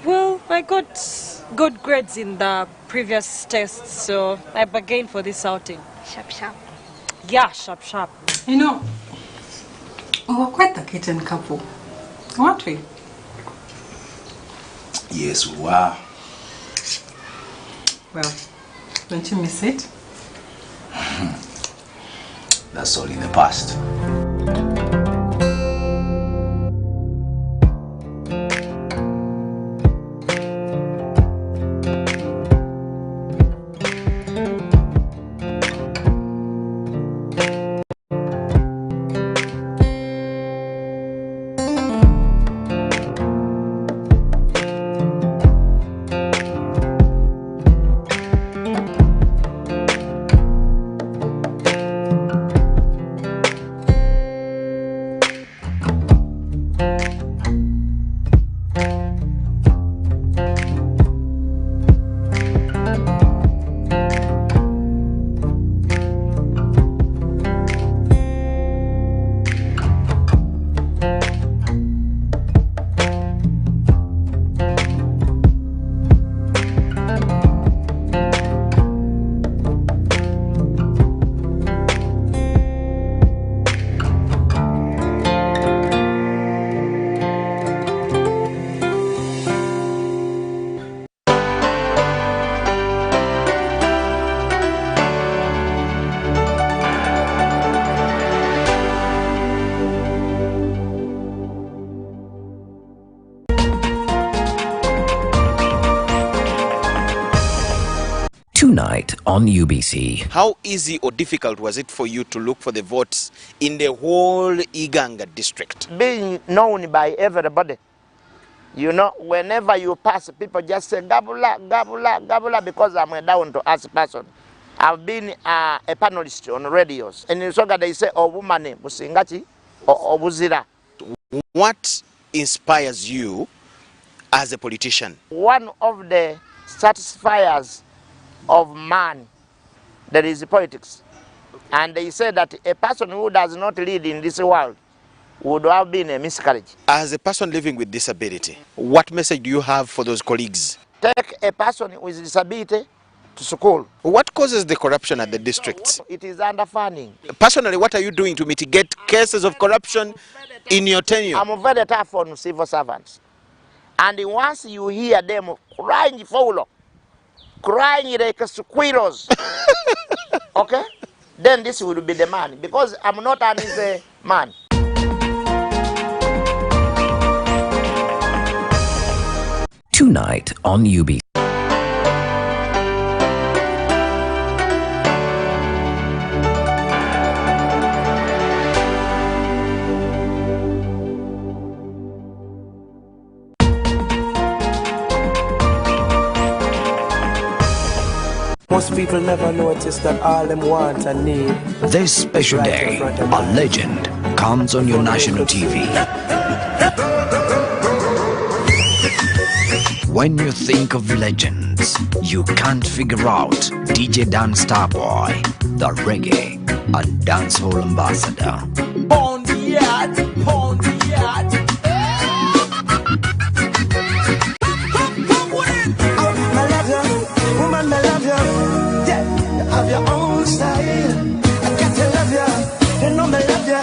Well, I got good grades in the previous tests, so I bargained for this outing. Sharp, sharp. Yeah, sharp, sharp. You know, we were quite a kitten couple, weren't we? Yes, we were. Well, don't you miss it? That's all in the past. Tonight on UBC. How easy or difficult was it for you to look for the votes in the whole Iganga district? Being known by everybody. You know, whenever you pass, people just say, Gabula, Gabula, Gabula, because I'm a down-to-earth person. I've been a panelist on radios. And in Soga, they say, oh, woman, Musingati, or Buzira. What inspires you as a politician? One of the satisfiers of man, there is politics. Okay. And they say that a person who does not lead in this world would have been a miscarriage. As a person living with disability, what message do you have for those colleagues? Take a person with disability to school. What causes the corruption at the districts? It is underfunding. Personally, what are you doing to mitigate cases of corruption in your tenure? I'm very tough on civil servants. And once you hear them crying foul, crying like squirrels, okay? Then this will be the man, because I'm not an easy man. Tonight on UBC. Most people never notice that all them want and need. This special day, a legend comes on your national TV. When you think of legends, you can't figure out DJ Dan Starboy, the reggae and dancehall ambassador. Pound the yard, pound the yard. I love you, woman, I love you. Yeah, you have your own style. I got to love you, you know I love you.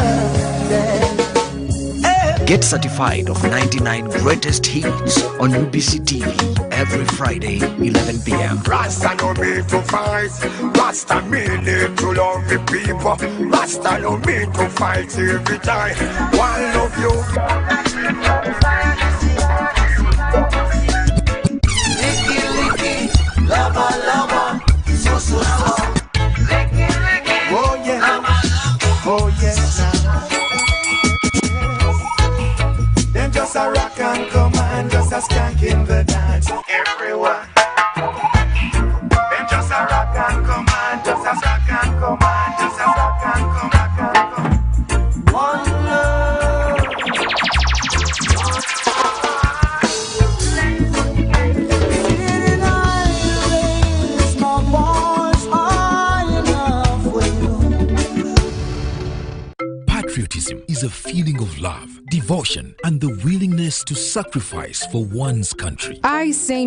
Yeah. Get certified of 99 greatest hits on UBC TV every Friday, 11 p.m. Rasta no mean to fight, Rasta mean to love the people. Rasta no mean to fight every time. One love you. Licky, licky, lover, lover, so, so, so. Licky, licky, oh yeah, oh yes. Them just a rock and come and just a skank in the dance. Everyone. Them just a rock and come and just a rock and come and just a rock and come, rock and come. One love. In islands, my boys are enough for you. Patriotism is a feeling of love, devotion, and the willingness to sacrifice for one's country. I say